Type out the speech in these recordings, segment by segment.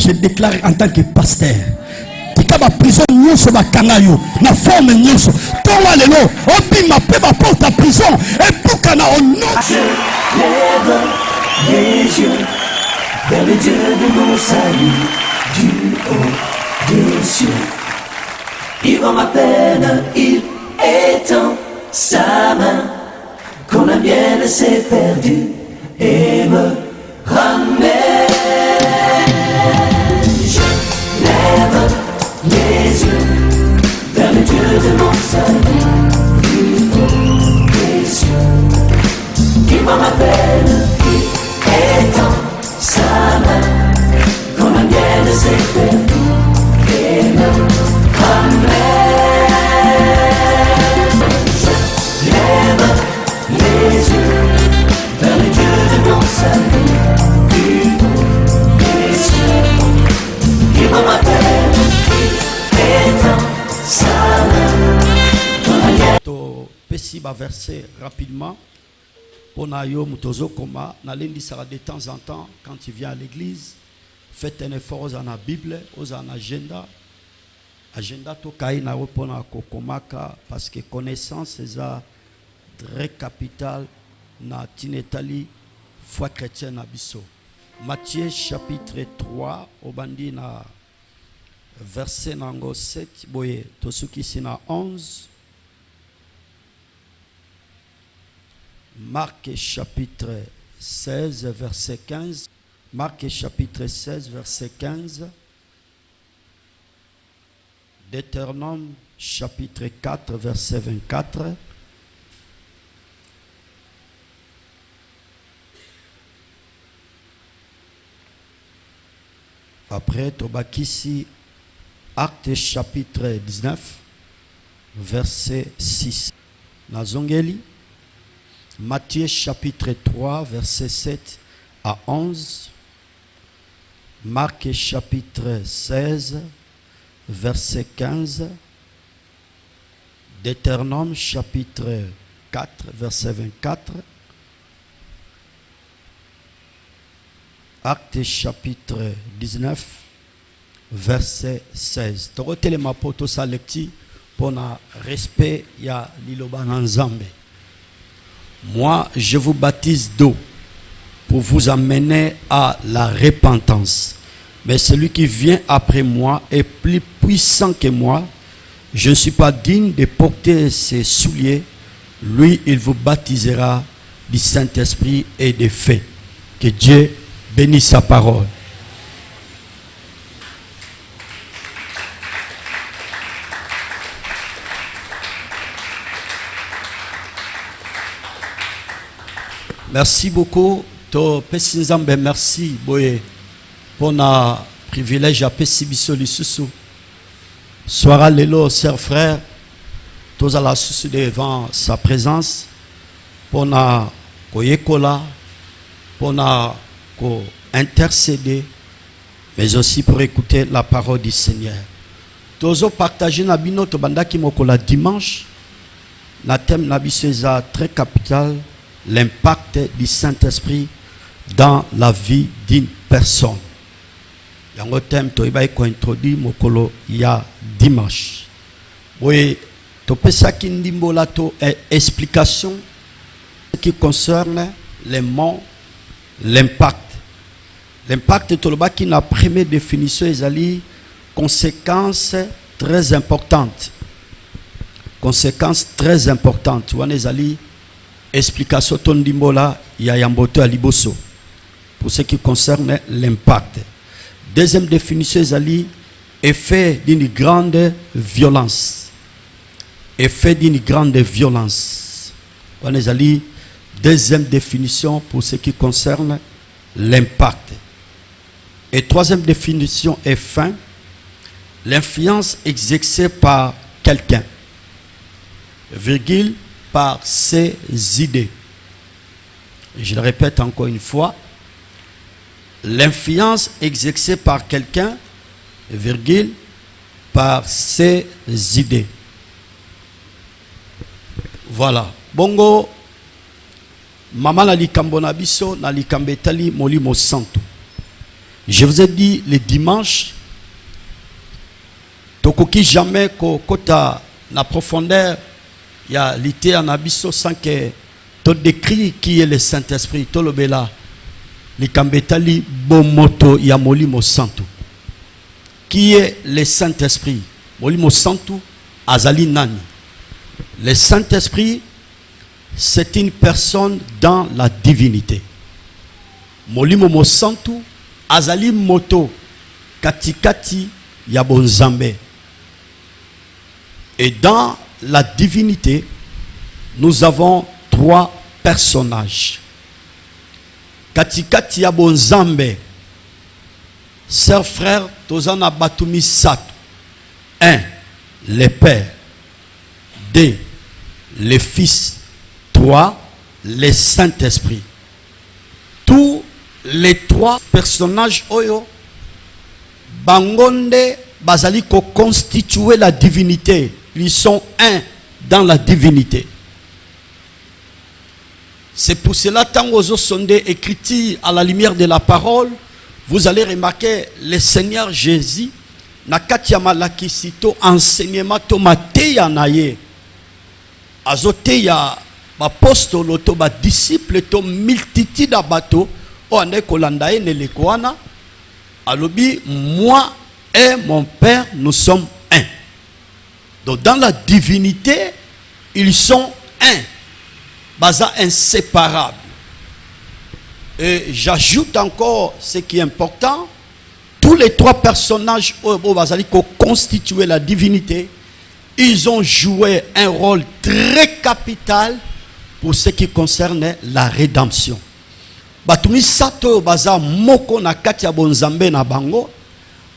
je déclare en tant que pasteur. Ma prison nyonso bakangayo na forme nyonso tonga lelo obima pe ba porte à prison et bukana au nom. Je lève les yeux vers le Dieu de mon salut du haut des cieux. Il voit ma peine, il étend sa main quand la mienne s'est perdue et me ramène. Je lève les yeux vers le Dieu de mon salut du haut des cieux. Il voit ma peine, il étend sa main quand la mienne s'est perdue et me ramène. Je lève les yeux vers le Dieu de mon salut du haut des cieux. Il voit ma peine. Pesi ba verset rapidement pour nayo mutozo koma na lendi sera de temps en temps quand tu viens à l'église faites un effort aux la Bible aux en agenda to kai na repona kokomaka parce que connaissance c'est ça très capital na tinetali foi chrétienne na biso. Matthieu chapitre 3 obandi na verset nango 7 boye tosuki sina 11. Marc chapitre 16 verset 15. Marc chapitre 16 verset 15. Deutéronome chapitre 4 verset 24. Après Tobakisi Acte chapitre 19 verset 6. Nazongeli Matthieu chapitre 3 verset 7 à 11. Marc chapitre 16 verset 15. Deutéronome chapitre 4 verset 24. Acte chapitre 19 verset 16. Torotele mapoto sa lecti pour na respect ya liloba nzambe. Moi, je vous baptise d'eau pour vous amener à la repentance. Mais celui qui vient après moi est plus puissant que moi. Je ne suis pas digne de porter ses souliers. Lui, il vous baptisera du Saint-Esprit et de feu. Que Dieu bénisse sa parole. Merci beaucoup. To Pesinzambe, merci boye pour na privilège à Pesibiso lisusu. Soira lelo, chers frères, tous à la souci devant sa présence pour na koyekola, pour na ko intercéder, mais aussi pour écouter la parole du Seigneur. Tozo partager na bino to bandaki mokola dimanche. Na thème na biso eza très capital. L'impact du Saint-Esprit dans la vie d'une personne. Yango thème to iba ko introduit mokolo ya dimanche. Oui, to pesa ki ndimbola to explication qui concerne les mots l'impact. L'impact to loba ki na première définition ezali conséquences très importantes. Conséquences très importantes. Wana ezali explication tondimbola ya yamboto aliboso pour ce qui concerne l'impact. Deuxième définition ezali effet d'une grande violence. Effet d'une grande violence. On ezali deuxième définition pour ce qui concerne l'impact. Et troisième définition est fin. L'influence exercée par quelqu'un. Virgule par ses idées. Et je le répète encore une fois. L'influence exercée par quelqu'un, virgule, par ses idées. Voilà. Bongo, mama na likambo na biso na likambetali molimo santo. Je vous ai dit le dimanche, tokoki jamais kota na profondeur, il y a l'été en abisso sans que tu décris qui est le Saint-Esprit, to le bela, le kambetali bomoto ya molimo santo. Qui est le Saint-Esprit? Molimo santo azali nani. Le Saint-Esprit, c'est une personne dans la divinité. Molimo santo azali moto katikati ya bonzambe. Et dans la divinité, nous avons trois personnages. Katikati ya bonzambe, sœurs, frères, tozana batumi sato. 1. Le Père. 2. Le Fils. 3. Le Saint-Esprit. Tous les trois personnages oyo bangonde bazali ko constituer la divinité. Ils sont un dans la divinité. C'est pour cela, tant aux sondés écrits à la lumière de la parole, vous allez remarquer le Seigneur Jésus na kati ya malakisi to enseignement to mateya na ye azoteya bapostolo to badisciple to multitude ya bato o ande kolanda ye neleko wana alobi moi et mon Père nous sommes un. Donc dans la divinité ils sont un, baza inséparable. Et j'ajoute encore ce qui est important, tous les trois personnages qui ont constitué la divinité, ils ont joué un rôle très capital pour ce qui concerne la rédemption. Batumi sato baza moko na kati ya bonzambe na bango,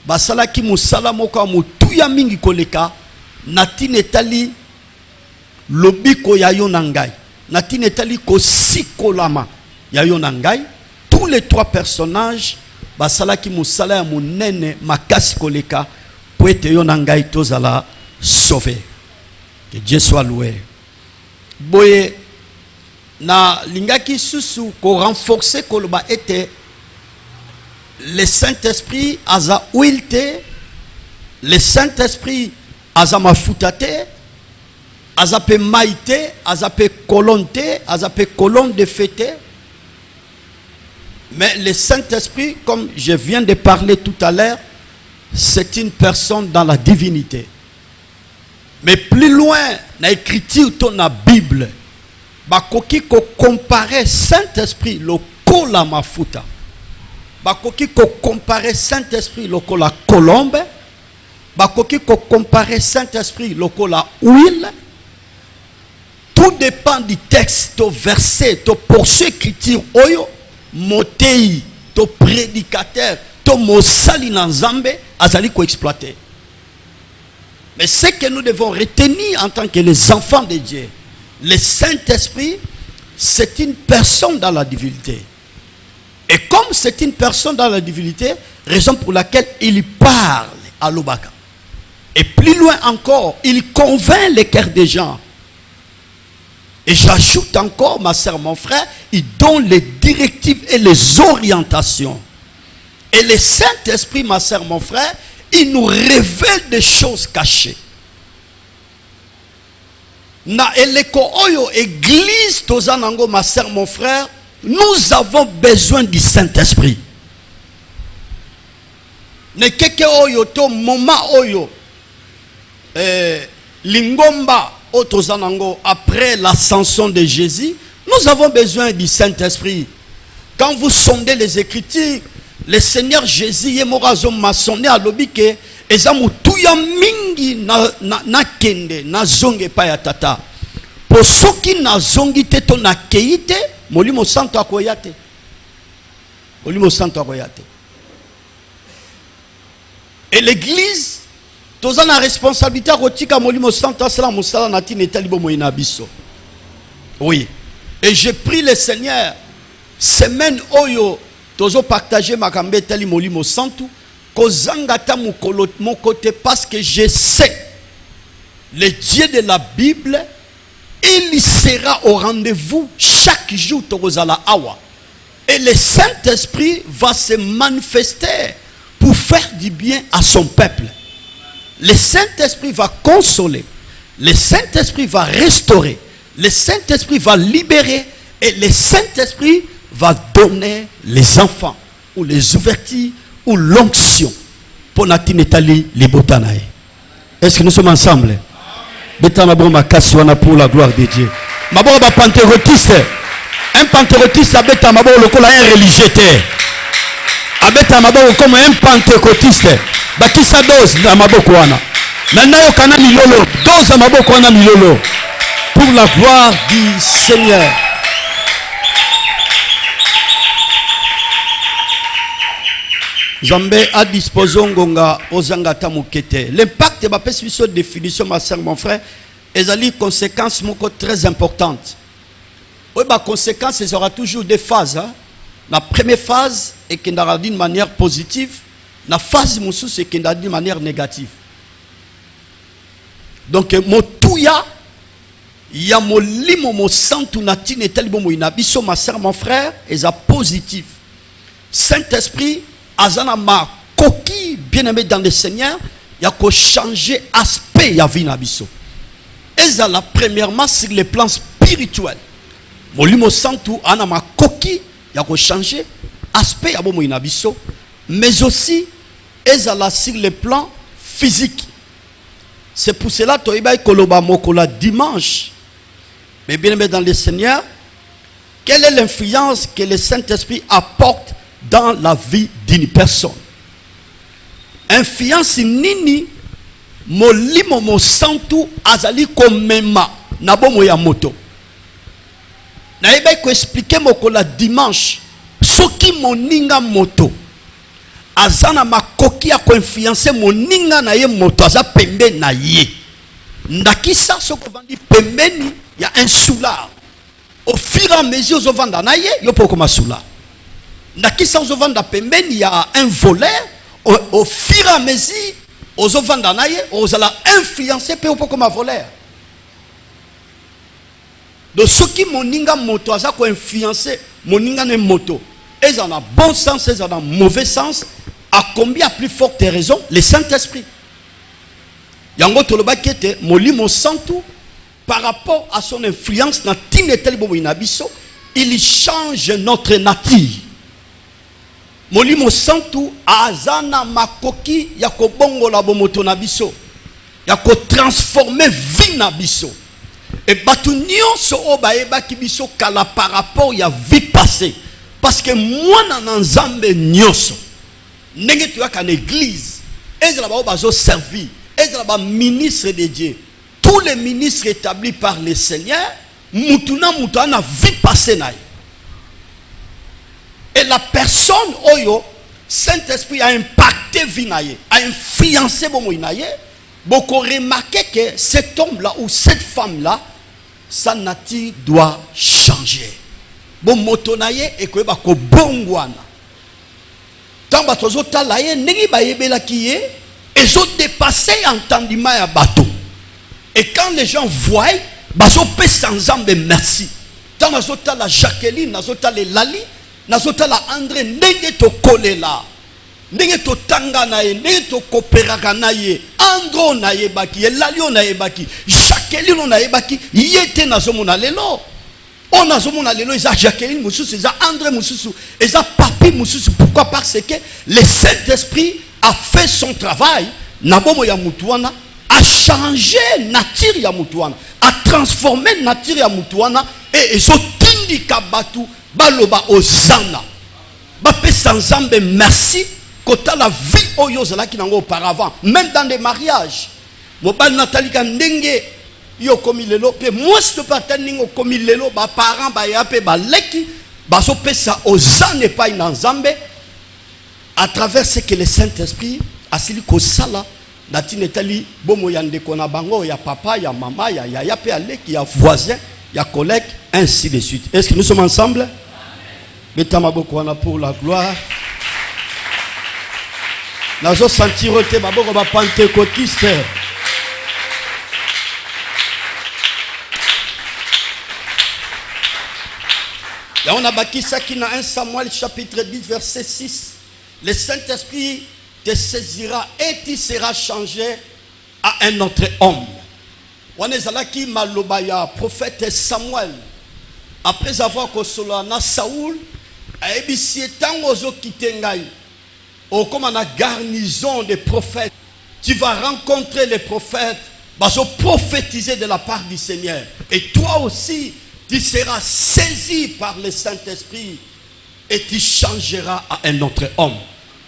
basala ki musala moko mutuya mingi koleka, natine etali lobiko ya yo na ngai, natine etali ko sikolama ya yo na ngai. Tous les trois personnages basala ki musala ya munene makasi koleka po ete yo na ngai tozala sauvé. Que Dieu soit loué. Boye na lingaki susu ko renforcer koloba ete le Saint-Esprit aza ouilte, le Saint-Esprit aza mafutate, aza pe maite, aza pe kolonte, aza pe kolonne de fête. Mais le Saint-Esprit, comme je viens de parler tout à l'heure, c'est une personne dans la divinité. Mais plus loin, dans l'écriture de la Bible, bakoki ko comparer Saint-Esprit le kola mafuta. Bakoki ko comparer Saint-Esprit le kola colombe. Bakoki ko comparer Saint-Esprit le kola huile. Tout dépend du texte, du verset, de portion écriture oyo. Motei, to prédicateur, to mosali na nzambe azali ko exploiter. Mais ce que nous devons retenir en tant que les enfants de Dieu, le Saint-Esprit, c'est une personne dans la divinité. Et comme c'est une personne dans la divinité, raison pour laquelle il parle à l'Obaka. Et plus loin encore, il convainc les cœurs des gens. Et j'ajoute encore, ma sœur, mon frère, il donne les directives et les orientations. Et le Saint-Esprit, ma sœur, mon frère, il nous révèle des choses cachées. Na eleko oyo église tozanango, ma sœur, mon frère, nous avons besoin du Saint-Esprit. Ne keke oyo to moment oyo lingomba otozanango après l'ascension de Jésus, nous avons besoin du Saint-Esprit. Quand vous sondez les Écritures, le Seigneur Jésus yemorazo masonné à l'obike ezamu tuya mingi na kende na zonge pa ya tata. Pour ceux qui na zongi te to na keite, molimo santo akoyate. Molimo santo akoyate. Et l'église toza na responsabilité à rotika molimo santo asala musala na tine talibo moina biso. Oui. Et j'ai pris le Seigneur semaine oyo tozo partager makambe tali molimo santo kozanga ta mukolo mon côté parce que je sais le Dieu de la Bible, il sera au rendez-vous chaque jour tozala awa. Et le Saint-Esprit va se manifester pour faire du bien à son peuple. Le Saint-Esprit va consoler. Le Saint-Esprit va restaurer. Le Saint-Esprit va libérer. Et le Saint-Esprit va donner les enfants, ou les ouvertures, ou l'onction. Pour Natinetali Libotanae. Est-ce que nous sommes ensemble? Pour la gloire de Dieu. Maboro ba pentecôtiste. Un pentecôtiste abeta maboro lokola un religieux. Abeta maboro comme un pentecôtiste. Bakisa dose na maboko wana. Maintenant yokana milolo. Dose na maboko wana milolo. Pour la gloire du Seigneur. Zambé a disposé ngonga ozanga tamukete. L'impact de ma définition, ma soeur, mon frère, est une conséquence très importante. Oui, ma conséquence, il y aura toujours des phases. Hein? La première phase est qu'il y aura d'une manière positive. La phase, c'est qu'il y aura d'une manière négative. Donc, mon touya, il y a mon limo, mon santu natine et tel bon inabiso, ma soeur, mon frère, est positif. Saint-Esprit, azana ma coquille bien aimé dans le Seigneur, il y a qu'à changer aspect ya vie nabiso. Et ça la premièrement sur le plan spirituel. Molimo santu ana ma coquille, il y a qu'à changer aspect ya bon nabiso, mais aussi et ça la sur le plan physique. C'est pour cela que toiba koloba mokola dimanche. Mais bien aimé dans le Seigneur, quelle est l'influence que le Saint-Esprit apporte dans la vie d'une personne? Influence nini molimo mo santu azali komema na bomo ya moto. Na eba ko expliquer mokola dimanche soki moninga moto azana makoki ya ko influencer moninga na ye moto aza pembe na ye. Ndakisa soko vandi pembeni ya un soulard. Au fur et à mesure zo vanda na ye yo poko masula. Ndakisa zo vanda pembeni il y a un voleur au fur et à mesure aux vanda na ye aux ala influencer pe poko ma voleur. Donc ce qui moninga moto aza ko influencer moninga ne moto. Et en a bon sens et en a mauvais sens. À combien plus forte raison le Saint-Esprit. Yango toloba kete molimo santu par rapport à son influence na tinetel bobo inabiso, il change notre nature. Molimo santu azana makoki ya ko bongo la bomoto na biso. Ya ko transformer vie na biso. Et batu nyonso obaeba ki biso kala par rapport ya vie passée. Parce que moi na nzambe nyonso. Ndenge tu as église, et là bas bazo servir, et là bas ministre de Dieu. Tous les ministres établis par le Seigneur, mutuna na vie passée naï. Et la personne oyo Saint-Esprit a impacté vie naïe, a influencé bon naïe. Beaucoup remarqué que cet homme là ou cette femme là, sa nature doit changer. Bon moto naïe et que ba ko bongwana. Tant batozo talaye nengi ba yebela kiye et zo dépasser entendement ya bateau. Et quand les gens voient, bazo pe sans ambe merci. Tant bazo tala Jacqueline, nazo tala Lali, nazo tala André ndenge to kolela. Ndenge to tanga na ye, ndenge to koperaka na ye. Andro na ye baki, Lali na ye baki, Jacqueline na ye baki, yete nazo mona lelo. On a zomona lelo eza Jacqueline Moussousou, eza André Moussousou, eza Papi Moussousou. Pourquoi? Parce que le Saint-Esprit a fait son travail. Nabomo ya mutuana a changé nature ya mutuana, a transformé nature ya mutuana et zo tindi kabatu baloba ozana. Ba pe sans ambe merci kota la vie oyo zala ki nango auparavant, même dans des mariages. Mobal Nathalie Kandenge yo komi lelo pe moi si to pataningo komi lelo ba parents ba ya pe ba leki ba so pesa ozane pa ina nzambe à travers ce que le Saint-Esprit a sili ko sala na tinetali bomo ya ndeko na bango ya papa ya mama ya pe aleki ya voisin ya collègue ainsi de suite. Est-ce que nous sommes ensemble? Betama boko wana pour la gloire. Nazo sentir te baboko ba pentecôtiste. Et on a bâti ça qui dans 1 Samuel chapitre 10 verset 6. Le Saint-Esprit te saisira et tu seras changé à un autre homme. On est là qui malobaya prophète Samuel. Après avoir consolé Saoul, et si étant aux Okitengai, ou comme on a garnison des prophètes, tu vas rencontrer les prophètes, vas prophétiser de la part du Seigneur. Et toi aussi, tu seras saisi par le Saint-Esprit et tu changeras à un autre homme.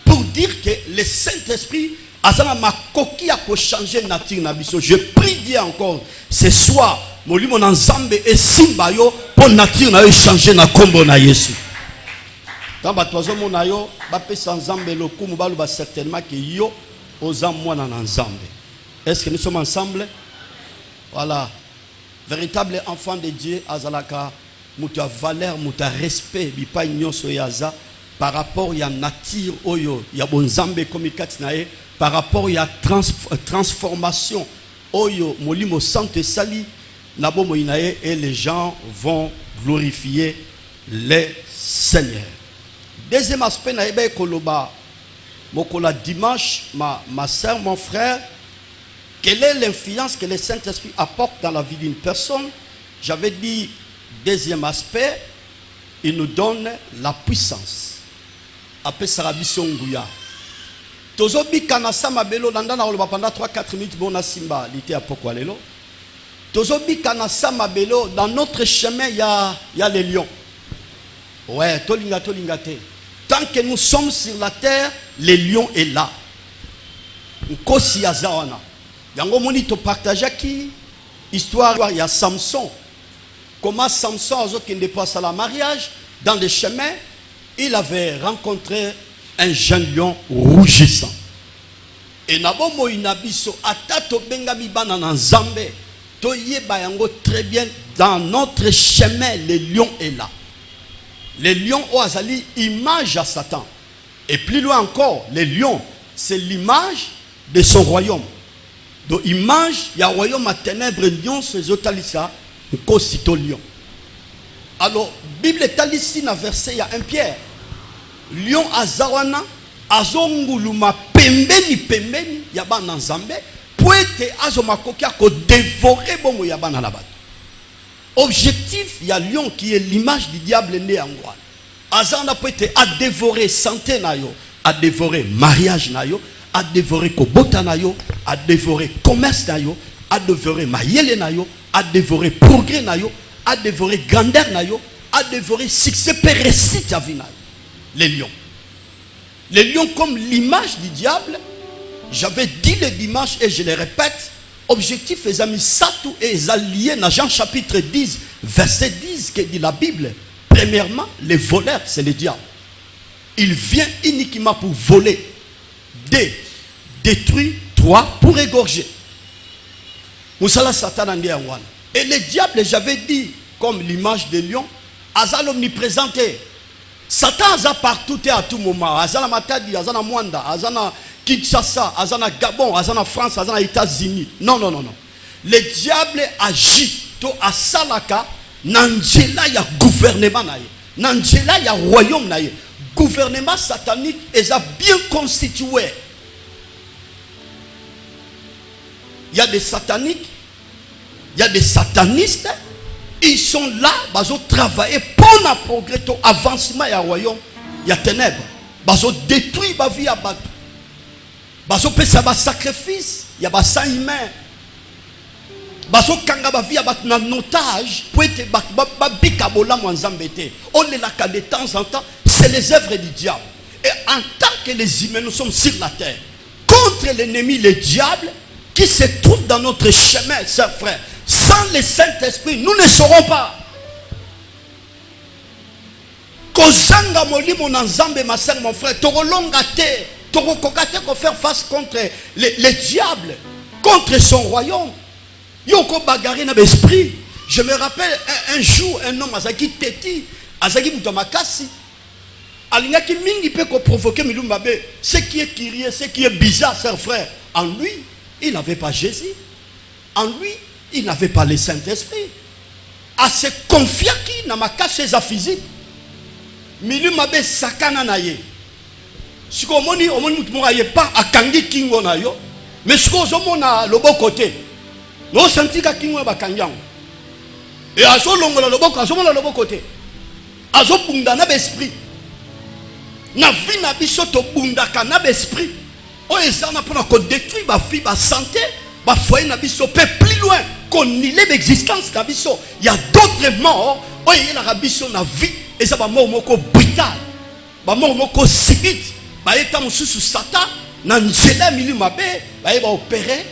Pour dire que le Saint-Esprit a makoki a changer nature na biso. Je prie Dieu encore ce soir, molimo na nzambe et simba yo pour nature na yo changer na kombo na Yesu. Quand batozo mona yo ba pesa nzambe lokumu balu ba certainement que yo oza mwana na nzambe. Est-ce que nous sommes ensemble? Voilà. Véritable enfant de Dieu azalaka muta valeur muta respect bipa nyonso yaza par rapport à la nature oyo ya bonzambe komikati nae par rapport à la transformation oyo molimo sante sali na bomo inae et les gens vont glorifier le Seigneur. Deuxième aspect na ebe koloba mokola dimanche ma sœur mon frère, quelle est l'influence que le Saint-Esprit apporte dans la vie d'une personne? J'avais dit deuxième aspect, il nous donne la puissance. Après Sarabiso Nguya. Tozobi kanasa mabelo landana oloba pendant 3-4 minutes bona simba lité à pourquoi lelo. Tozobi kanasa mabelo dans notre chemin il y a les lions. Ouais, tolinga te. Tant que nous sommes sur la terre, les lions est là. Nkosi azawana. Yango moni to partager qui histoire il y a Samson. Comment Samson a qui passe à la mariage dans le chemin. Il avait rencontré un jeune lion rougissant. Et nabomo inabiso atato bengami banana nzambe toye bayango très bien dans notre chemin le lion est là. Le lion oazali image à Satan. Et plus loin encore, le lion c'est l'image de son royaume. Donc image ya royaume à ténèbres lion ces otalisa kosito lion. Alors, Bible est ici dans verset, il y a un Pierre. Lion azawana, azonguluma pembeni, yaba nanzambe, poete azomakokia ko dévorer bomo yaba na labat. Objectif, il y a lion qui est l'image du diable né en roi. Azana poete a dévorer santé nayo, a dévorer mariage nayo, a dévorer kobota nayo, a dévorer commerce nayo, a dévorer mayele nayo, a dévorer progrès nayo, a dévoré grandeur nayo, a dévoré succès réussite à vie. Les lions. Les lions comme l'image du diable. J'avais dit le dimanche et je le répète. Objectif les amis Satou et les alliés dans Jean chapitre 10 verset 10 qui dit la Bible. Premièrement, les voleurs c'est le diable. Il vient uniquement pour voler, détruire, 3 pour égorger. Moussala Satan en dit en one. Et le diable, j'avais dit, comme l'image de lion, Azal omnipresenté. Satan a partout et à tout moment. Azal Matadi, Azal Mwanda, Azal Kinshasa, Azal Gabon, Azal France, Azal États-Unis. Non. Le diable agit à Salaka, Nangela ya gouvernement naïe. Nangela ya royaume naïe. Gouvernement satanique est bien constitué. Il y a des sataniques. Il y a des satanistes, ils sont là, ils ont travaillé pour le progrès, pour l'avancement du royaume. Il y a ténèbres. Ils ont détruit la vie à battre. Ils ont fait un sacrifice, il y a un sang humain. Ils ont fait la vie à battre en otage pour être bikabola mwanzambete. On est là de temps en temps, c'est les œuvres du diable. Et en tant que les humains, nous sommes sur la terre. Contre l'ennemi, le diable, qui se trouve dans notre chemin, chers frères. Sans le Saint-Esprit, nous ne saurons pas. Kozanga molimo nanzambe ma sœur mon frère, torolonga te, torokokate ko faire face contre les diables, contre son royaume. Yoko bagaré na l'esprit. Je me rappelle un jour un homme azaki teti, azaki mutomakasi. Alingaki mingi pe ko provoquer milumbabe, ce qui est curieux, ce qui est bizarre, chers frères. En lui, il n'avait pas Jésus. En lui, il n'avait pas le Saint-Esprit. À se confier qui n'a pas caché sa physique. milieu mabe sakana na ye. Si on moni mutu mo aye pas akangi kingo na yo, mais ce qu'on zomona le bon côté. No senti ka kingo ba kangiang. Et azo longola le bon azomona le bon côté. Azo bunda na esprit. Na vie na biso to bunda ka na esprit. O ezana pona ko détruire ba vie ba santé, ba foyer na biso pe plus loin qu'on n'y l'existence na biso. Il y a d'autres morts, o yena na biso na vie et ça ba mort moko brutal. Ba mort moko subite. Ba eta mususu sata na nzela milieu mabe, ba eba opérer,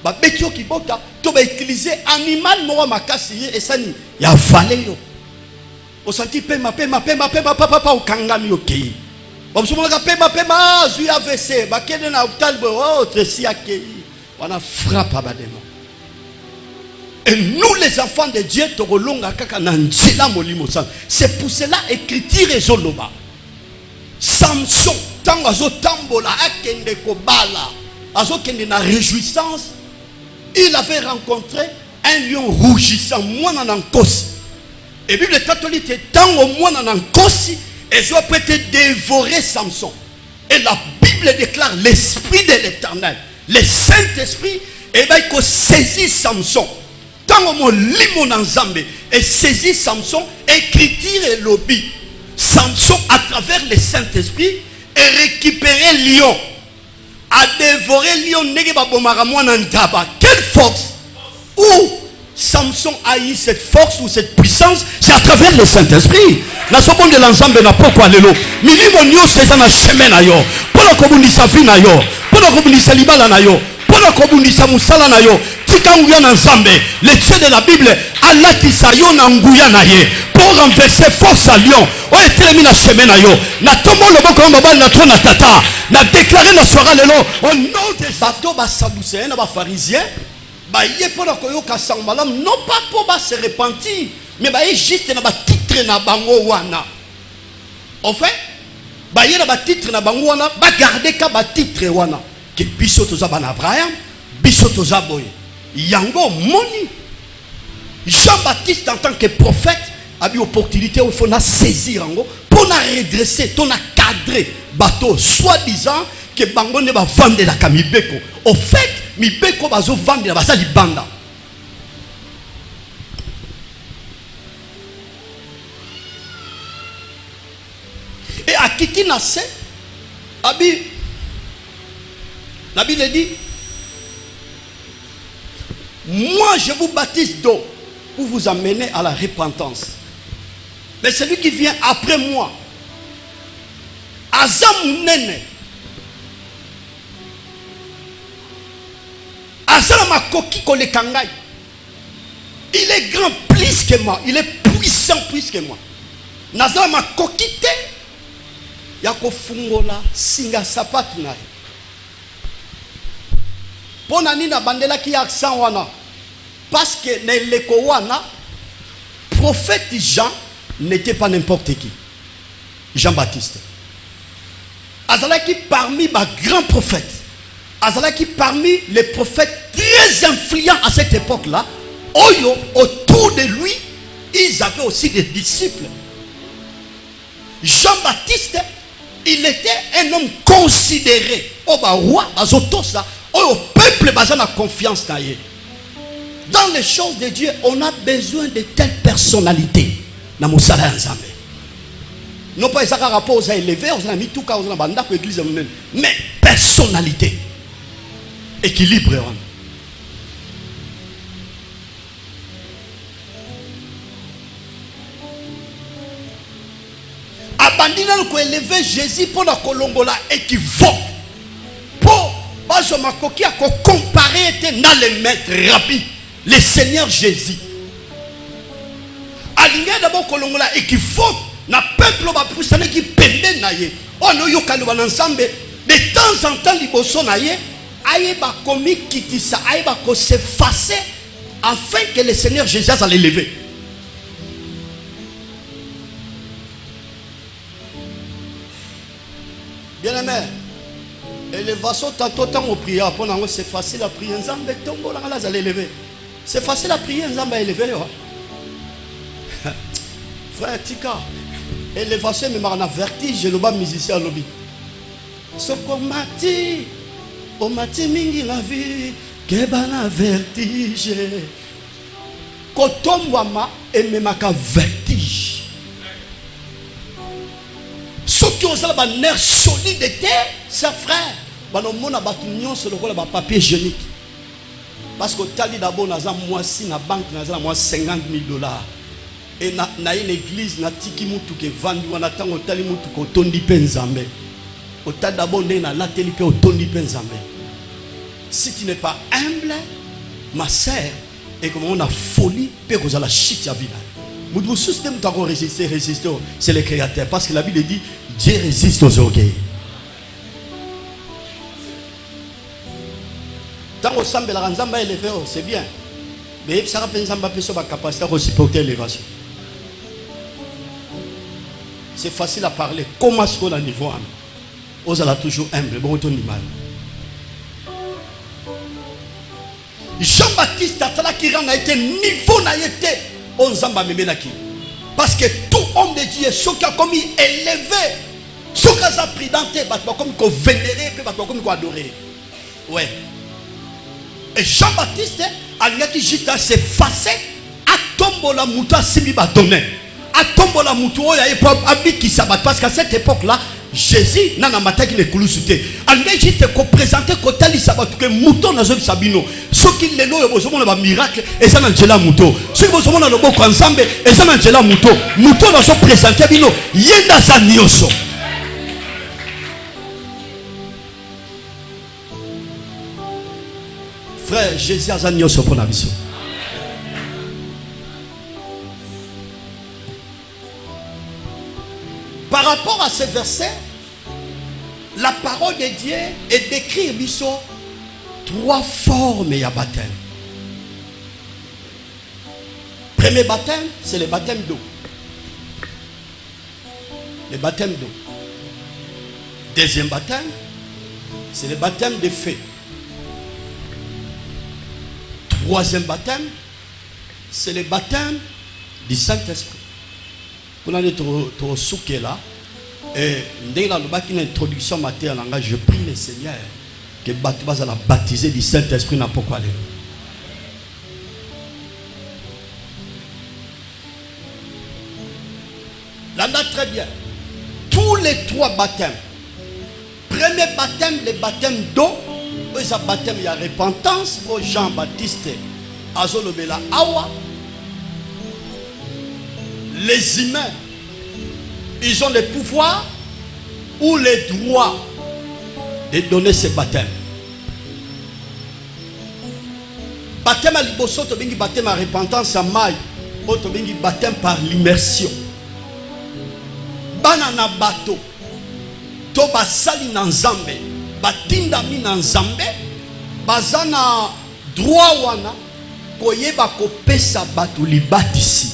ba betio ki bota, to ba utiliser animal moko makasi et ça ni ya valé yo. O senti pema papa o kangami okei. Ba msumaka pema zui AVC, ba kende na hôpital bo tresi akei. On a frappé ba démon. Et nous les enfants de Dieu togolonga kaka na nzela molimo sana. C'est pour cela écriture ezoloba. Samson tango azo tambola akende kobala, azo kende na réjouissance, il avait rencontré un lion rougissant, mwana na nkosi. Et Bible catholique tango mwana na nkosi, et zo peut dévorer Samson. Et la Bible déclare l'esprit de l'Éternel, le Saint-Esprit, et ben il saisit Samson. Tango mo limo na nzambe et saisit Samson, écriture et lobby. Samson à travers le Saint-Esprit et récupérer lion, a dévoré lion nege ba bomara mwana ntaba. Quelle force! Où Samson a eu cette force ou cette puissance, c'est à travers le Saint-Esprit. Na sobon de l'ensemble na poko alelo. Milimo nyo seza na chemin na yo. Pona kobundisa fi na yo. Pona kobundisa libala na yo. Pona kobundisa musala na yo. Tika nguya na nzambe. Le Dieu de la Bible Allah kisayo na nguya na ye. Pour renverser force à lion. On est tellement na chemin na yo. Na tombo le boko mabal na tona tata. Na déclarer na soirée lelo. Au nom de bateau ba sadducéens na ba pharisiens. Ba yé pour la koyoka sangmalam. Non pas pour ba se repentir. Mais ba yé juste na ba titre na bango wana. En fait, ba yé na ba titre na bango wana. Ba garder ka ba titre wana. Que biso toza ban Abraham. Biso toza boye. Yango moni. Jean-Baptiste en tant que prophète a eu opportunité où il faut saisir pour redresser, pour cadrer bateau, soi-disant que bango ne va vendre la kamibeko. Au fait, mibeko va vendre la basa libanda. Et à Kiki Nassé, la Bible dit, moi je vous baptise d'eau pour vous amener à la repentance. Mais celui qui vient après moi, Azamunene, Azalamakoki Kolekangai, il est grand plus que moi, il est puissant plus que moi. Nazalamakoki te, Yako fungola, singa sapatu na. Pona nina bandela ki accent wana. Parce que Neleko wana, prophète Jean n'était pas n'importe qui. Jean-Baptiste. Azalaki parmi ma grands prophètes. Azalaki parmi les prophètes très influents à cette époque-là. Oyo, autour de lui, ils avaient aussi des disciples. Jean-Baptiste, il était un homme considéré. Au roi, au peuple, basé la confiance taillée. Dans les choses de Dieu, on a besoin de telles personnalités. Non pas ça rapport aux élevés, on a mis tout cas aux banda pour l'église, mais personnalité, équilibre. Abandonner le élever Jésus pour la Colombola équivoque. Pour pas ma coquille à comparer dans le maître rabbi. Le Seigneur Jésus. Alinga d'abord kolongola et qui faut na peuple va pousser qui pende naie. On no yokalo ensemble de temps en temps liboso naie aye ba komi kitisa aye ba ko s'effacer afin que le Seigneur Jésus allait lever. Bien aimé. Élévation tantôt tant au prière pour nous c'est facile à prier ensemble tombo là ça allait lever. C'est facile à prier, nous allons élever. Frère Tika, élévation mais on a vertige le bas musicien lobby soko mati o mati mingi la vie que bana vertige kotombwama et même ka vertige ceux qui ont ça ba nerf solide c'est frère ba no mona batu nyonso lokola ba papier hygiénique parce que tali d'abord naza moisi na banque naza moi $50,000 et na une église na tiki mutu ke vandu wana tango tali mutu ko tondi penzambe otali d'abord na la teli pe otondi penzambe. Si tu n'es pas humble ma sœur et comme on a folie pe ko la chute ya vie là mutu système ta ko résister c'est le créateur parce que la Bible dit Dieu résiste aux orgueils. Tant au sambe la ranzamba élevé c'est bien mais ça rappelle nzamba pe so ba capacité de supporter l'élévation. C'est facile à parler comment est-ce qu'on a niveau âme on a toujours humble bon ton mal. Jean-Baptiste atala qui rend a été niveau na été on zamba memenaki parce que tout homme de Dieu ce qui a commis élevé ce qui a pris dans tes bâtiments comme qu'on vénérer puis comme qu'on adorer ouais. Et Jean-Baptiste alingaki juste s'effacer à tomber la mouton simi badonné à tomber la mouton oya et pour habiter sabat parce qu'à cette époque là Jésus n'a mataki les kulusuté alingaki juste ko présenter ko tali sabat que mouton na zo sabino ce qui les loyo bozomona ba miracle et ça na njela mouton ce qui bozomona lo boko ensemble et ça na njela mouton na zo présenter bino yenda sa nyoso. Frère, Jésus a zagné au pour la mission. Par rapport à ce verset, la parole de Dieu est décrite mission 3 formes de baptême. Premier baptême, c'est le baptême d'eau. Le baptême d'eau. Deuxième baptême, c'est le baptême de feu. Troisième baptême, c'est le baptême du Saint-Esprit. Pour aller au souké là, et dès la introduction matin, je prie le Seigneur que Baptiste va baptiser du Saint-Esprit n'a pourquoi aller. Là, très bien. Tous les 3 baptêmes. Premier baptême, le baptême d'eau. Le baptême, il y a repentance au Jean-Baptiste Azolobela Awa. Les humains, ils ont le pouvoir ou les droits de donner ce baptême. Baptême à liboso, tu as baptême à repentance à maille, ou tu as baptême par l'immersion. Banana bateau, tu as sali dans Zambé. Batinda mina nzambe bazana droit wana koyeba kopesa batu libatisi.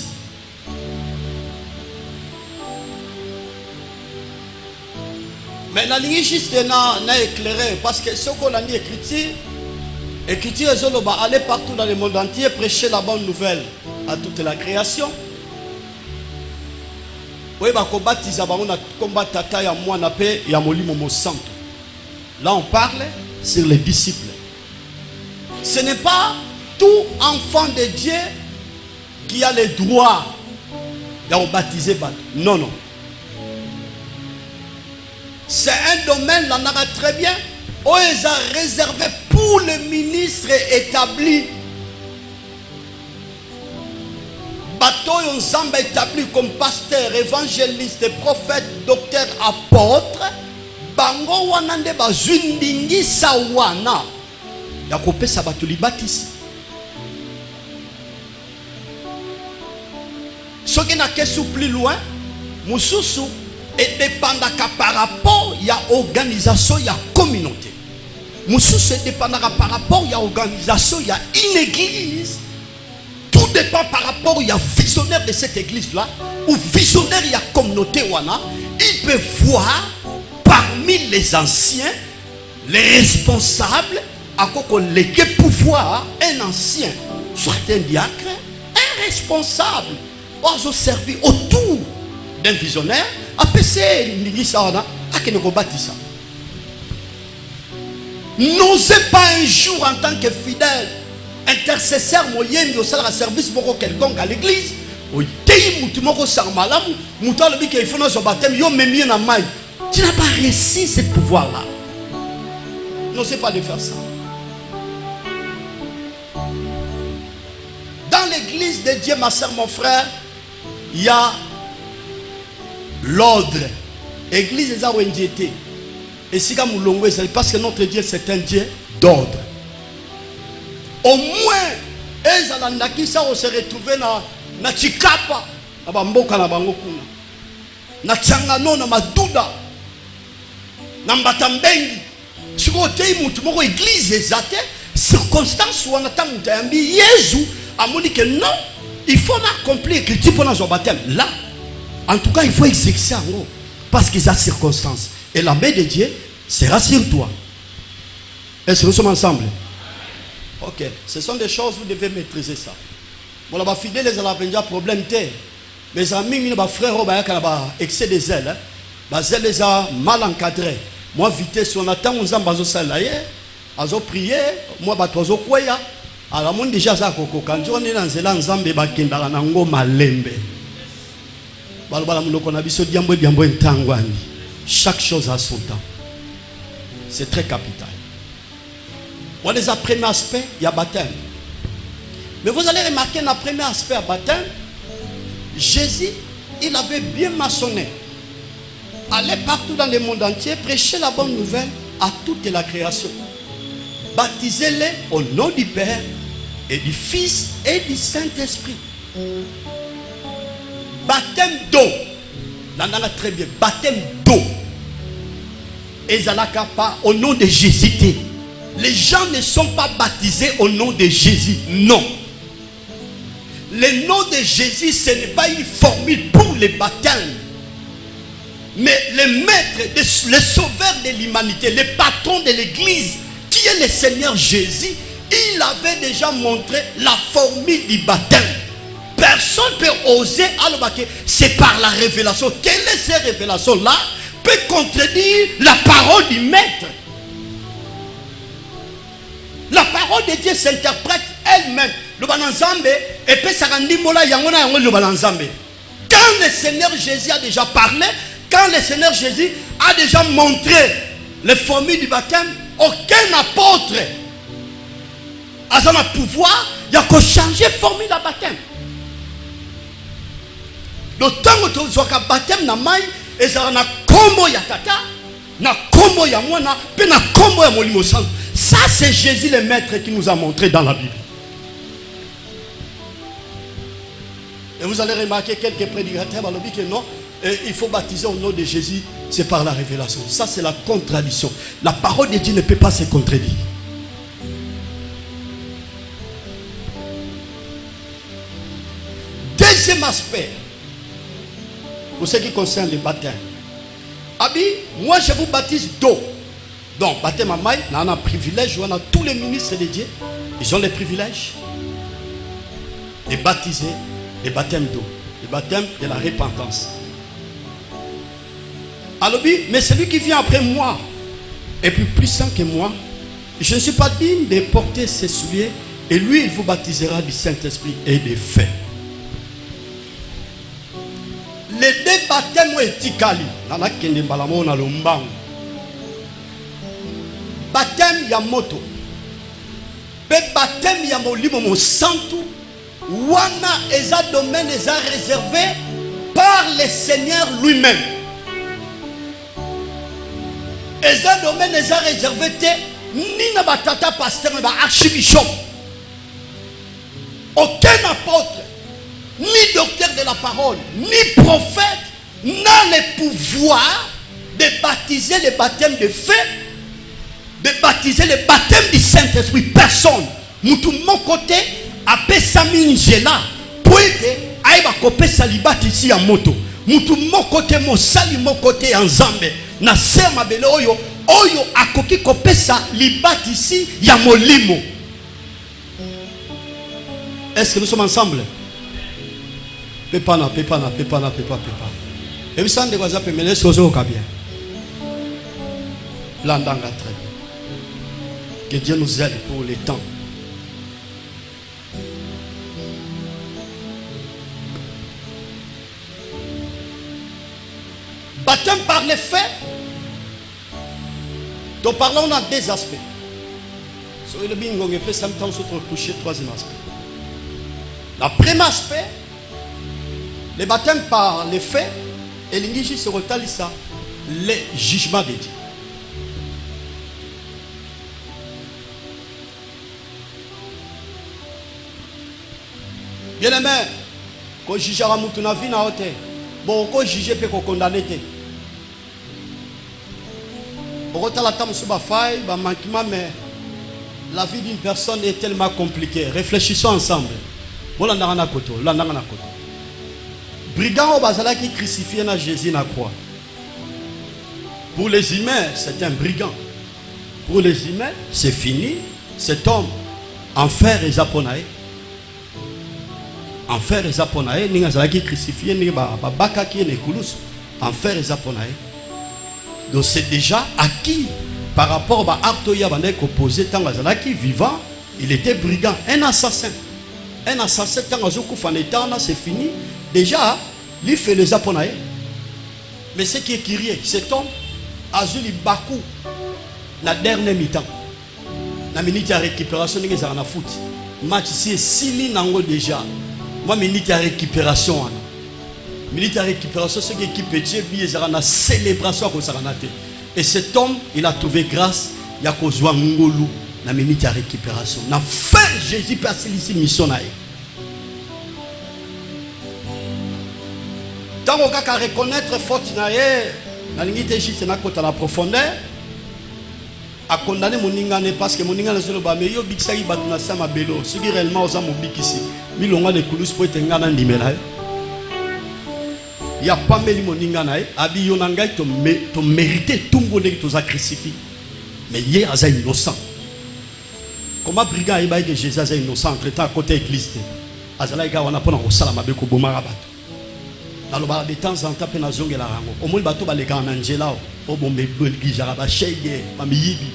Mais na lingi juste na éclairer parce que ce qu'on a dit écriture ezoloba aller partout dans le monde entier prêcher la bonne nouvelle à toute la création. Oui ba ko baptiser ba on a combat tata ya mwana pe ya molimo mo santo. Là, on parle sur les disciples. Ce n'est pas tout enfant de Dieu qui a le droit de baptiser. Non, non. C'est un domaine, là, on a très bien, où ils ont réservé pour les ministres établis. Bateau yon samba établi comme pasteur, évangéliste, prophète, docteur, apôtre. Bango wana nde bazwindingi sawana ya kopesa bato libatisi. Soki na kesu plus loin, mususu et dépendaka par rapport ya organisation ya communauté. Mususu et dépendaka par rapport ya organisation ya une église. Tout dépend par rapport ya visionnaire de cette église là ou visionnaire ya communauté wana, il peut voir parmi les anciens, les responsables, à quoi qu'on légué pouvoir, un ancien, soit un diacre, un responsable, oiseau servi autour d'un visionnaire, APC Ningisa, Akenoko Batissa. N'osez pas un jour en tant que fidèle, intercesseur, moyen de service pour quelconque à l'église. Tu n'as pas réussi ce pouvoir-là. N'osez pas de faire ça. Dans l'église de Dieu, ma soeur, mon frère, il y a l'ordre. Église des Awendjete. Et si vous c'est parce que notre Dieu c'est un Dieu d'ordre. Au moins, on se retrouve na Chikapa, na Bamboka na Bangokuna, na Tchangano na Maduda, na Mbatambengi. Si vous avez une église ezate, circonstance où on attend un Jésus a dit que non, il faut accomplir que tu peux dans un baptême. Là, en tout cas, il faut exercer en gros. Parce qu'il y a circonstance. Et la main de Dieu sera sur toi. Est-ce que nous sommes ensemble? Ok. Ce sont des choses, vous devez maîtriser ça. Bon, là, fidèles, les gens ont problème. Mes amis, mes frères, ils ont excès de zèle. Les zèles les ont mal encadrés. Moi, vitesse, on attend, on a salaire, on a prié, moi, on a quoi. Alors, moi, déjà, ça, quand on est dans zèle, on a un malembe. Chaque chose a son temps. C'est très capital. Bon, les premiers aspects, il y a baptême. Mais vous allez remarquer, dans le premier aspect à baptême, Jésus, il avait bien maçonné. Aller partout dans le monde entier, prêcher la bonne nouvelle à toute la création. Baptisez-les au nom du Père et du Fils et du Saint-Esprit. Baptême d'eau. Là, on a très bien. Baptême d'eau. Et Zalaka pas au nom de Jésus. Les gens ne sont pas baptisés au nom de Jésus. Non. Le nom de Jésus, ce n'est pas une formule pour les baptêmes. Mais le maître, le sauveur de l'humanité, le patron de l'église, qui est le Seigneur Jésus, il avait déjà montré la formule du baptême. Personne ne peut oser, c'est par la révélation. Quelle est cette révélation-là? Peut contredire la parole du maître. La parole de Dieu s'interprète elle-même. Le bananzambe et peut s'arrandimola yangona yango le bananzambe. Quand le Seigneur Jésus a déjà parlé, quand le Seigneur Jésus a déjà montré les formules du baptême, aucun apôtre a son pouvoir, il y a qu'à changer la formule du baptême. Le temps où tu as baptême na mai, et ça na kombo ya tata, na kombo ya mwana, pe na kombo ya molimo santo. Ça c'est Jésus le maître qui nous a montré dans la Bible. Et vous allez remarquer quelques prédicateurs vont dire que non, il faut baptiser au nom de Jésus, c'est par la révélation. Ça c'est la contradiction. La parole de Dieu ne peut pas se contredire. Deuxième aspect, pour ce qui concerne le baptême. Abi, moi je vous baptise d'eau. Donc, baptême à maille, on a un privilège, on a tous les ministres de Dieu, ils ont les privilèges de baptiser, le baptême d'eau, le baptême de la repentance. Alors, mais celui qui vient après moi est plus puissant que moi. Je ne suis pas digne de porter ses souliers, et lui, il vous baptisera du Saint-Esprit et de feu. Les deux baptêmes sont étikali. Baptême ya moto. Baptême ya molimo mo santu. Wana eza domaine eza réservé par le Seigneur lui-même. Eza domaine eza réservé te ni na batata pasteur ba archibishop. Aucun apôtre, ni docteur de la parole, ni prophète n'a le pouvoir de baptiser le baptême de feu, de baptiser le baptême du Saint-Esprit. Personne. Moutou mon côté, appelle Sami Ngela, pour aider à couper sa libate ici en moto. Moutou mon côté, mon sali mon côté en Zambé. Na ser ma belle oyo, oyo a koki couper sa libate ici, ya molimo. Est-ce que nous sommes ensemble? Pépana. Et puis ça ne va pas mener sur ce bien. L'endanga très bien. Que Dieu nous aide pour les temps. Baptême par les faits. Donc parlons dans deux aspects. Sur le bingo, on peut sometimes se toucher troisième aspect. Le premier aspect, le baptême par les faits, et l'ingénie se retale ça, les jugements de Dieu. Bien aimé, quand on juge à tout na vie na hauteur, bon quand juger peut condamner te. On retale la table sur ma faille, ba manquement, mais la vie d'une personne est tellement compliquée. Réfléchissons ensemble. Voilà na koto, la na koto. Brigand au bazala qui crucifié na Jésus na croix. Pour les humains, c'est un brigand. Pour les humains, c'est fini. Cet homme, enfer et japonais. Enfer et japonais, ninga zala qui crucifié, ninga baka qui ne kulus. Enfer et japonais. Donc c'est déjà acquis par rapport à Artoya Bandek opposé Tangazala qui vivant, il était brigand, un assassin. Un assassin Tangazoku Fanetana, c'est fini. Déjà, il fait les japonais. Mais ce qui est curieux, cet homme Azuli Baku, la dernière mi-temps. La minute de récupération, il y a un foot. Match ici, 6 000 déjà. Moi, minute de récupération. Minute de récupération, ce qui est équipe Dieu, il y a une célébration. Et cet homme, il a trouvé grâce. Il y a Kozwa Ngolu, la minute de récupération. La fin, Jésus passe ici, mission. Tant qu'on a reconnaître faute, la limite est juste dans la profondeur. À condamner mon ingane parce que mon ingane c'est le bas mais yo bixai batuna sama belo ce qui réellement aux amo bikisi milonga de kulus pour être ngana ndimela ya pas meli mon ingana abi yo nangai to mériter tout ngone to sacrifier mais hier aza innocent comment brigand iba que Jésus aza innocent entre temps côté église azala ga wana pona ko sala mabe ko bomara bato na loba de temps en temps pe na zongela rango au moins bato ba le ga na njela o bombe bolgi jara ba shege ba miyibi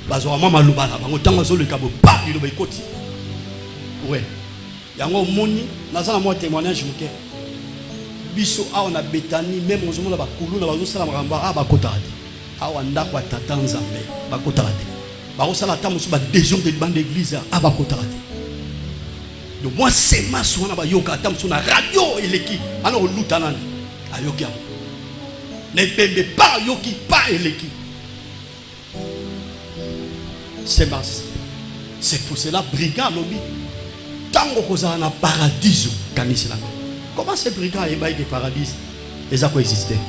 bazo mama lubana bango tango zo le kabo pa il ba ikoti ouais yango moni nazana mo témoignage muke biso a on a betani même ozomo na ba kulu na bazo sala maramba a ba kotade a wanda kwa tata nzambe ba kotade ba osala tamu so ba décision de bande d'église a ba kotade donc moi c'est ma so na ba yoka tamu so na radio eleki ana o lutanani ayoki am ne pembe pas yoki pas eleki. C'est pour cela brigand lobby tango kozana na paradis kanisela. Comment ces brigands ébaillent des paradis et ça coexistait.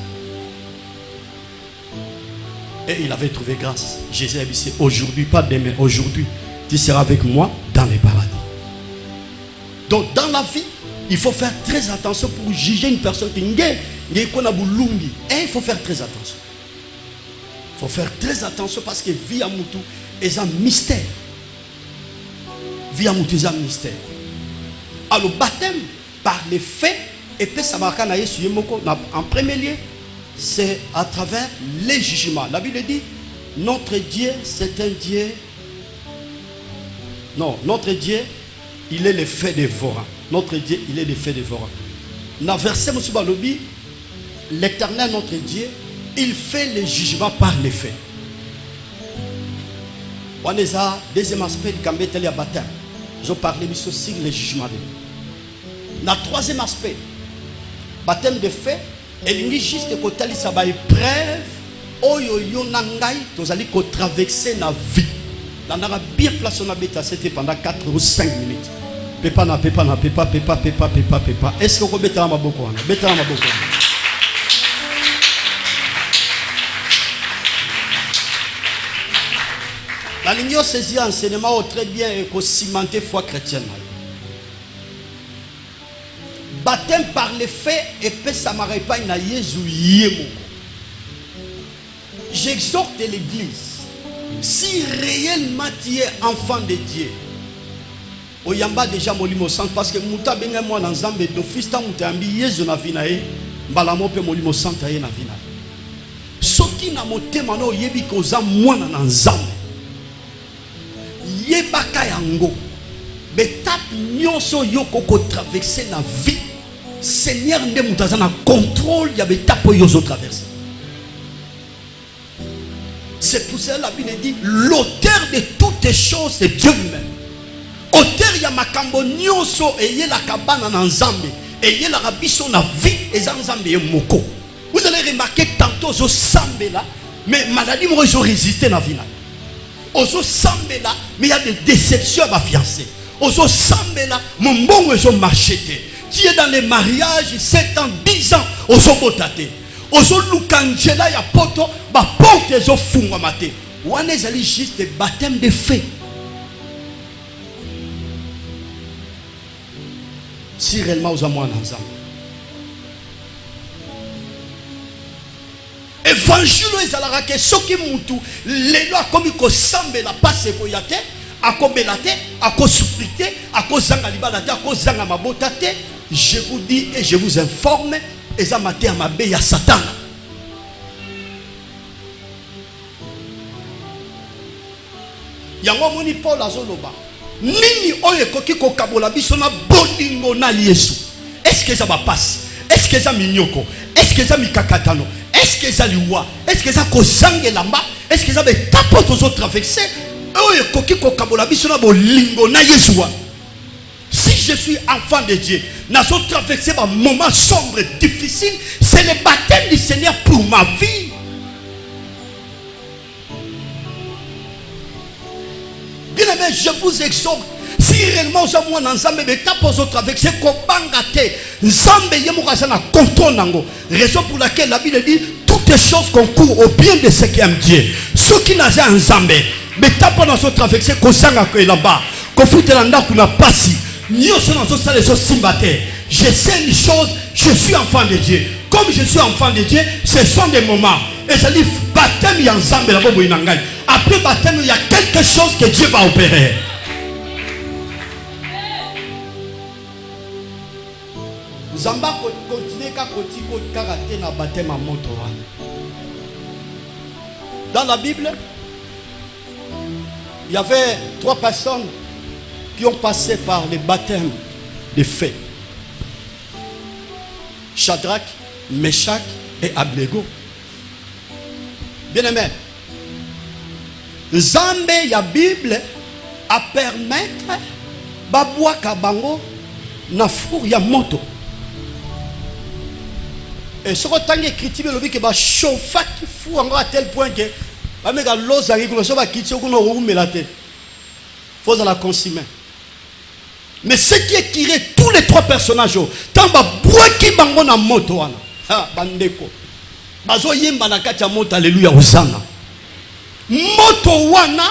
Et il avait trouvé grâce. Jésus a dit aujourd'hui, pas demain, aujourd'hui, tu seras avec moi dans les paradis. Donc dans la vie, il faut faire très attention pour juger une personne qui et il faut faire très attention. Il faut faire très attention parce que vie à Moutou est un mystère. Vie à Moutou est un mystère. Alors, le baptême par les faits, et puis ça va en premier lieu, c'est à travers les jugements. La Bible dit, notre Dieu, c'est un Dieu. Non, notre Dieu, il est le fait dévorant. Notre Dieu, il est le fait dévorant. Dans le verset Moussouba-Lobi, l'Éternel, notre Dieu, il fait les jugements par les faits. On est à deuxième aspect du Kambételi à baptême. Je parlais aussi les jugements de Dieu. Dans le troisième aspect, baptême de faits, il n'y a juste que tu as une épreuve, oyo yo nangai, tu as traversé la vie. On a bien placé na bêta, c'était pendant 4 ou 5 minutes. Pepa. Est-ce que vous avez ma boko? Bêta ma boko. La ligne saisit enseignement très bien et qu'on cimenté foi chrétienne. Baptême par les faits et paix ça m'arrête pas na Jésus yemo. J'exhorte l'église. Si réellement tu es enfant de Dieu, oyamba déjà molimo sang parce que muta benga moi dans Zambé d'office tant mutambi Jésus na vinae Mbalamo pe molimo santa ye na vina. Soki na motema no yebi koza mwana na nzambe. Yebaka yango. Betap nyonso yoko ko traverser na vie. Seigneur nde mutaza na contrôle ya betapo yozo traverser. C'est pour cela la Bible dit l'auteur de toutes choses c'est Dieu même. Auteur ya makambo nyonso eye la kabana na nzambe. Eye la rabiso na vie eza nzambe ye moko. Vous allez remarquer tantôt zo sambe là mais maladie moi je résister na vie là. Ozo sambe là mais il y a des déceptions à ma fiancée. Ozo sambe là mon bon je marcheté. Tu es dans les mariages 7 ans 10 ans ozo botate. Ozo lukangela ya poto ba porte zo fungwa mate. Wana ezali juste baptême de feu. Si réellement ozo mwana nzambe. Évangile ezalaka ke soki mutu lelo akomi ko sambela passe ko yate akobela te akosufri te akozanga libala te akozanga mabota te. Je vous dis et je vous informe eza mate ya mabe ya satana. Yango moni Paul azoloba nini oyo ekoki kokabola biso na bolingo na Yesu. Est-ce que ça va passer? Est-ce que ça minyoko? Est-ce que ça mikakatano? Est-ce que ça liwa? Est-ce que ça kozange lamba? Est-ce que ça be tapote aux autres traversés? Oyo ekoki kokabola biso na bolingo na Yesu. Si je suis enfant de Dieu, nous avons traversé un moment sombre, difficile, c'est le baptême du Seigneur pour ma vie. Bien aimé, je vous exhorte, si réellement vous avez un ensemble de tapes aux autres avec ce qu'on bangate, ensemble de na contrôle nango. Raison pour laquelle la Bible dit toutes les choses concourent au bien de ceux qui aiment Dieu. Ceux qui n'ont pas ensemble, mais tapes dans notre avec ce qu'on s'en a là-bas, qu'on fout là qu'on a passé. Je sais une chose, je suis enfant de Dieu. Comme je suis enfant de Dieu, ce sont des moments. Et ça dit, baptême, il y a ensemble. Après baptême, il y a quelque chose que Dieu va opérer. Zamba continue à karaté na baptême à moto. Dans la Bible, il y avait 3 personnes qui ont passé par les baptêmes de feu. Shadrach, Meshach et Abednego. Bien aimé, Nzambe ya Bible a permettre babwa kabango na four ya moto. Et ce que tu as écrit, que ba chauffa qui fout encore à tel point que ba mega loza qui so ba kitio ko no rumelate. Faut la consommer. Mais ce qui est tiré, tous les 3 personnages, tant ba boaki bango na moto wana. Ha bandeko. Bazo yemba na kati ya moto, alléluia osana. Moto wana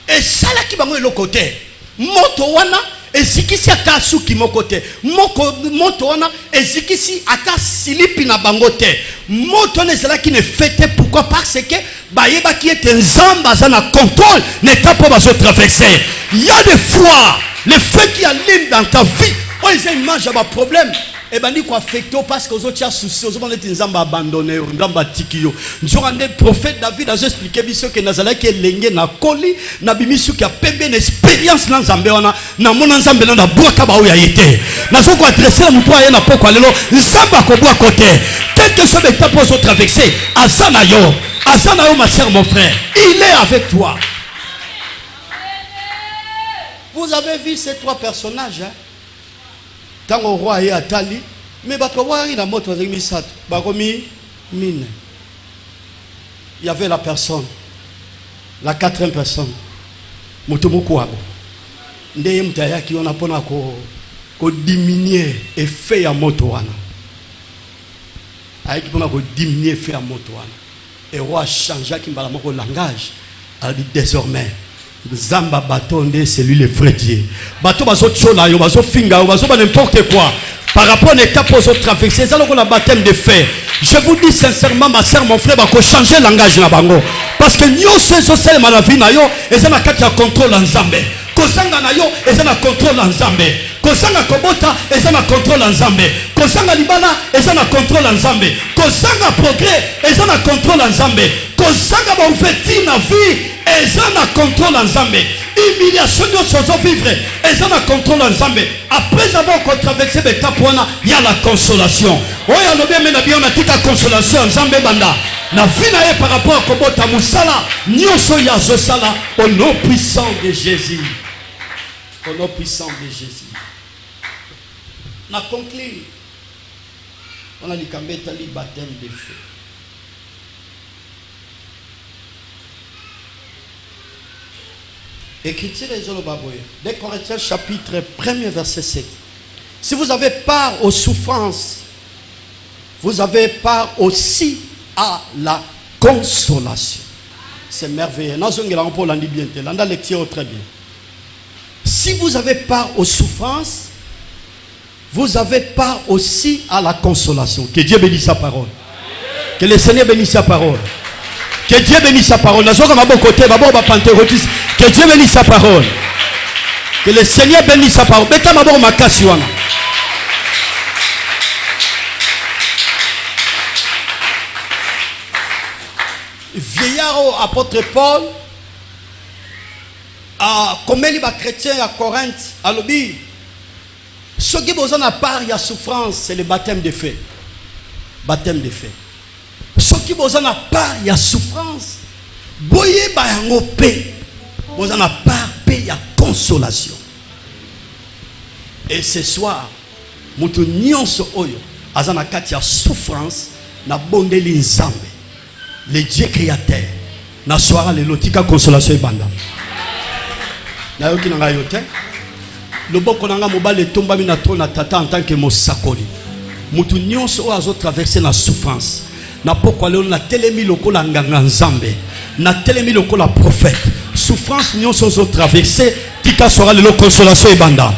et sala ki bango le côté. Moto wana ezikisi ata suki mokote. Moto wana ezikisi ata silipi na bango te. Moto ne sala ki ne fête pourquoi parce que bayeba ki est nzamba za na contrôle n'état pas bazo traverser. Il y a des fois le fait qui allume dans ta vie, oh ils ont une marge à problème. Et ben dit quoi affecté parce que aux autres soucis, aux autres nzamba abandonné, nzamba tikio. Nous avons des prophètes David a expliqué biso que nazala ki lenge na koli na bimisu ki a pembe une expérience na nzambe wana na mona nzambe na boaka ba oya yete. Na so ko adresser muto ya na poko lelo nzamba ko boa côté. Quelque chose est tapos au traverser. Azana yo ma chère mon frère, il est avec toi. Vous avez vu ces 3 personnages hein? Tant au roi et Atali, mais il y avait la personne, la 4e personne, Motomoko. Ndeye mtaya qui on a pona ko diminuer effet à motoana. Avec pona ko diminuer effet à motoana. Et roi changea qui mbala moko langage. A dit désormais Zamba batonde c'est lui le vrai Dieu. Bato bazo tchola yo bazo finga yo bazo ba n'importe quoi. Par rapport à l'étape aux autres traversées, ça le baptême de feu. Je vous dis sincèrement ma soeur mon frère va changer le langage na bango parce que nous sommes seuls dans la vie na yo et ça na kati ya contrôle ensemble. Kozanga na yo et ça na contrôle ensemble. Kozanga kobota eza na contrôle en Nzambe. Kozanga libala eza na contrôle en Nzambe. Kozanga progrès eza na contrôle en Nzambe. Kozanga bonfeti na vie eza na contrôle en Nzambe. Humiliation de vivre eza na contrôle en Nzambe. Après avoir traversé l'étape il y a la consolation. Oya lobi mena bien na tika consolation en Nzambe banda. Na vie na ye par rapport à kobota musala nyonso ya zosala au nom puissant de Jésus. Au nom puissant de Jésus. Na conclure. On a likambeta li baptême de feu. Écriture des Zolobaboye. Des Corinthiens chapitre 1er verset 7. Si vous avez part aux souffrances, vous avez part aussi à la consolation. C'est merveilleux. Très bien. Si vous avez part aux souffrances, vous avez part aussi à la consolation. Que Dieu bénisse sa parole. Que le Seigneur bénisse sa parole. Que Dieu bénisse sa parole. Que Dieu bénisse sa parole. Que le Seigneur bénisse sa parole. Vieillard apôtre Paul a comme les chrétiens à Corinthe à l'obi ce qui besoin à part il y a souffrance c'est le baptême de feu. Baptême de feu. Ce qui besoin à part il y a souffrance boye ba yango pe besoin à part pe il y a consolation. Et ce soir mutu nyonso oyo azana kati ya souffrance na bondeli nzambe. Le Dieu créateur na soara le lotika consolation banda na yoki na yote loboko nanga mobale tomba mina trona tata en tant que mosakoli mutu nyonso o azo traverser la souffrance na pokwa lelo na telemi lokola nganga nzambe na telemi lokola prophète souffrance nyonso zo traverser tika soara le consolation banda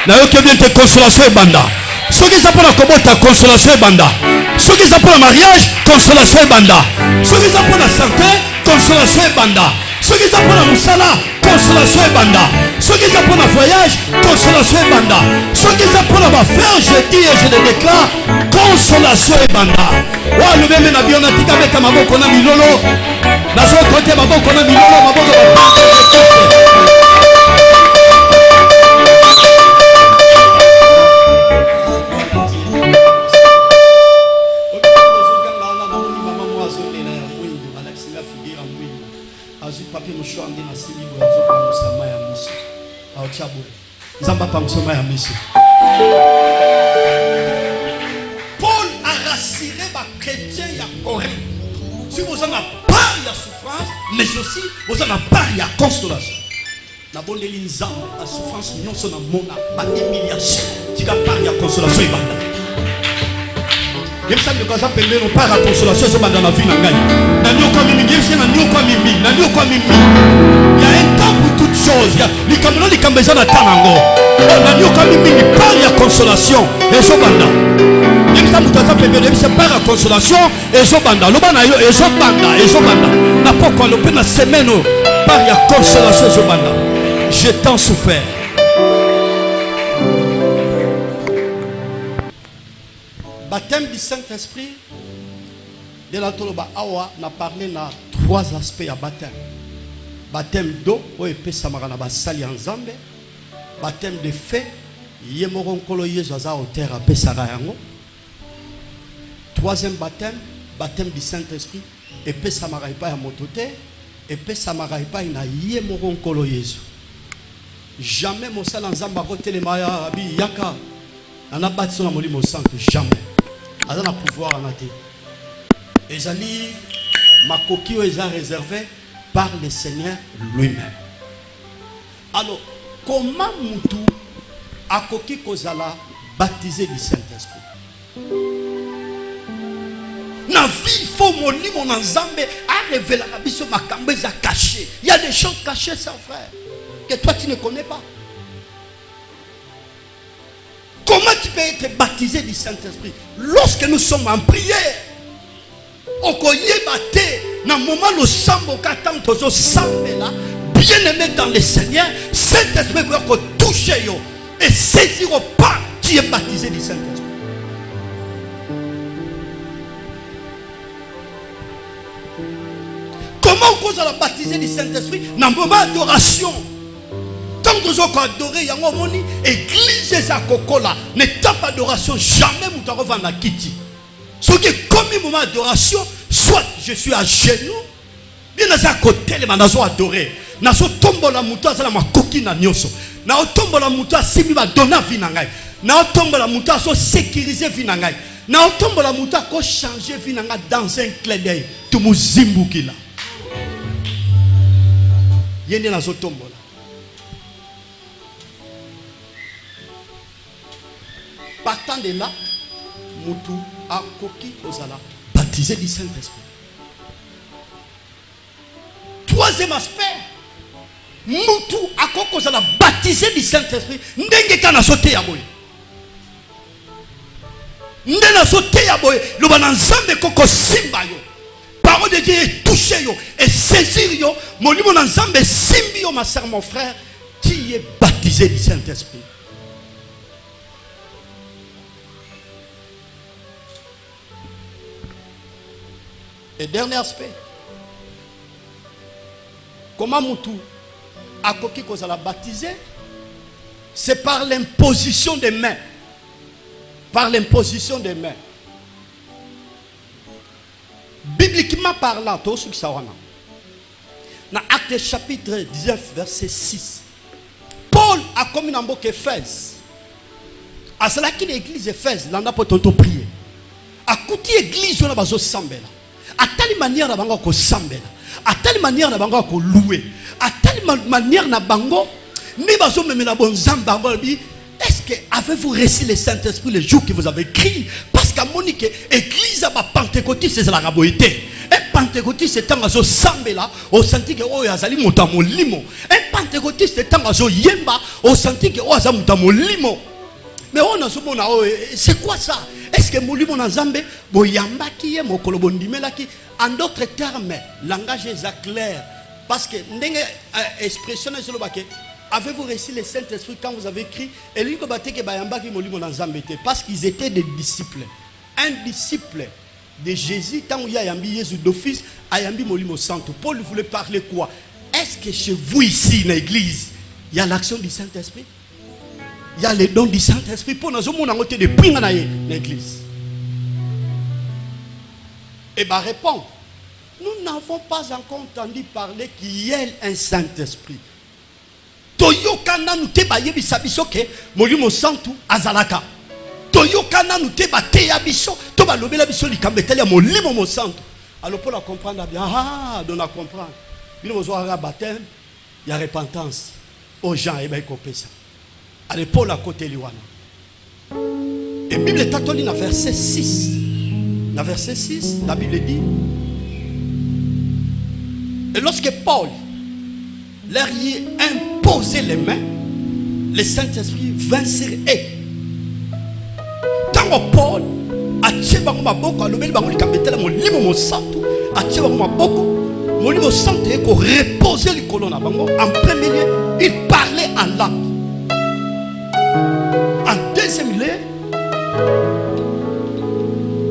na yoki bien te consolation banda soki za pona kobota consolation banda soki za pona mariage consolation banda soki za pona santé consolation banda soki za pona musala consolation banda soki za pona voyage consolation banda soki za pona ba faire je dis et je le déclare consolation banda wa le même na biona tika beta maboko na milolo na so côté maboko na milolo maboko Paul a rassuré les chrétiens à Corinthe. Si vous en avez pas de souffrance, mais aussi vous en avez pas de consolation. La bonne nzambe la souffrance nous sommes en mona ba humiliation. Tu as pas de consolation ibanda. Yemsa de kaza pembe no pas de consolation so banda na vie na ngai. Na nyo kwa mimi ngirisi na nyo kwa mimi, na nyo kwa mimi. Il y a un temps pour toutes choses. Les caméras, les caméras na tanango. Na nyo kwa mimi ni pas de consolation et so banda. Yemsa mutaza pembe ne c'est pas de consolation et so banda. Lo bana yo et so banda et so banda. Na pourquoi le pe na semaine pas de consolation et so banda. J'ai tant souffert. Baptême du Saint-Esprit, de la Toloba Awa, n'a parlé na 3 aspects à baptême. Baptême d'eau, oui, pe samarana basali en Zambé. Baptême de feu, yemoron kolo yezaza au terre à Pesarayango. 3e baptême, baptême du Saint-Esprit, et pe samaraipa à motote, et pe samaraipa na yemoron kolo yezu. Jamais mon sal en Zamba côté les maya abi yaka. On a battu sur la molimo santo, jamais. Azan a pouvoir en athée. Ezali makoki est réservé par le Seigneur lui-même. Alors, comment Moutou a koki kozala baptisé du Saint-Esprit? Na vie faut molimo na Nzambe a révélé la biso makambe za caché. Il y a des choses cachées, sans frère, que toi tu ne connais pas. Comment tu peux être baptisé du Saint-Esprit? Lorsque nous sommes en prière, au koyebate, dans le moment où nous sommes bien aimé dans le Seigneur, Saint-Esprit peut toucher yo. et saisir au pas, tu es baptisé du Saint-Esprit. Comment on cause à la baptiser du Saint-Esprit? Dans le moment d'adoration. Tant que vous avez adoré, il y a une église à Kokola. N'étape d'adoration, jamais vous n'avez pas la kiti. Ce qui est comme un moment d'adoration, soit je suis à genoux, bien à côté, je suis adoré. Je suis tombé la mouton, je suis coquille na nyoso. Je suis tombé la mouton, je suis donné vie na ngai. Je suis tombé la mouton, je suis sécurisé vie na ngai. Je suis tombé la mouton, je suis changé vie na ngai dans un clin d'œil. Tout le zimbuki là. Il y a un tombe là. Partant de là, Moutou a coquille aux ala, baptisé du Saint-Esprit. Troisième aspect, Moutou a coquille aux ala, baptisé du Saint-Esprit. N'dengue kana sauté à boy. N'dengue sauté à boy. Le bananzambe koko simba yo. Parole de Dieu est touché yo et saisir yo. Mon livre bananzambe simbi yo ma sœur mon frère. Tu es baptisé du Saint-Esprit. Et dernier aspect, comment Moutou a coquille qu'on a baptisé, c'est par l'imposition des mains. Par l'imposition des mains. Bibliquement parlant, tout ce qui ça va dans Actes chapitre 19, verset 6, Paul a commis dans beaucoup Éphèse. À cela qu'il l'église Éphèse, là on a pas tout prier. À côté l'église, on a besoin de sambela. À telle manière, on a besoin de sambela. À telle manière, on a besoin de louer. À telle manière, on a besoin de est-ce que avez-vous reçu le Saint-Esprit le jour que vous avez crié? Parce qu'à mon église à Pentecôtiste c'est la raboité. Et Pentecôtiste c'est tant que sambela, au senti que oh yazali mutamo limo. Et Pentecôtiste c'est tant que yemba, au senti que oh yazali mutamo limo. Mais on a ce moment c'est quoi ça? Est-ce que molimo na Zambé boyamba ki ye mokolo bondimela ki? En d'autres termes, langage est clair parce que ndenge expression est sur le baquet. Avez-vous reçu le Saint-Esprit quand vous avez écrit? Et lui, parce qu'ils étaient des disciples. Un disciple de Jésus, tant qu'il y a Yambi Jésus d'office, Ayambi Molimo Santo. Paul voulait parler quoi? Est-ce que chez vous ici, dans l'église, il y a l'action du Saint-Esprit? Il y a les dons du Saint-Esprit pour nous montrer des points dans l'église. Et bien répondre, nous n'avons pas encore entendu parler qu'il y ait un Saint-Esprit. Toyokana nous te baye bisabiso ke molimo santu azalaka. Toyokana nous te bate ya biso to ba lobela biso likambeteli ya molimo mo santu. Alors pour la comprendre bien, donc la comprendre. Bino mo zoa baptême, il y a repentance aux gens et ben kopesa. Allez pour la côté liwana. Et Bible tatoli na verset 6. Na verset 6, la Bible dit et lorsque Paul leur y imposer les mains, le Saint-Esprit vint sur eux. Tant que Paul a tué Bangomaboko, a lobé Bangomaboko, mon limo mon santo, a tué Bangomaboko, mon limo santo est qu'on reposait les colonnes à Bango. En premier lieu, il parlait en langue. En deuxième lieu,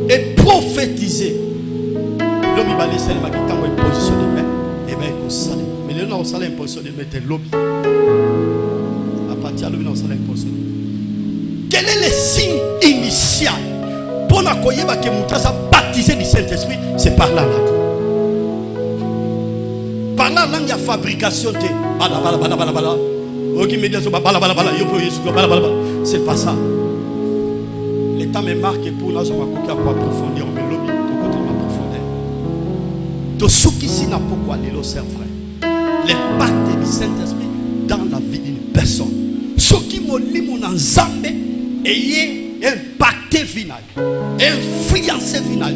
et prophétisait. L'homme va laisser le maquis tant qu'il position des mains, et bien il salue. Mais le nom c'est l'imposition de mettre lobby. À partir de l'objet, c'est l'imposition. Quel est le signe initial pour accueillir que Moutassa baptisé du Saint-Esprit? C'est par la langue. Par la langue, il y a fabrication. C'est pas ça. L'État me marque pour nous approfondir. Mais lobby, tout contre ma profondeur. Tout ce qui s'y n'a pas quoi aller le frère. L'impact du Saint-Esprit dans la vie d'une personne. Ce qui m'a dit mon ensemble est impacté final, influencé final,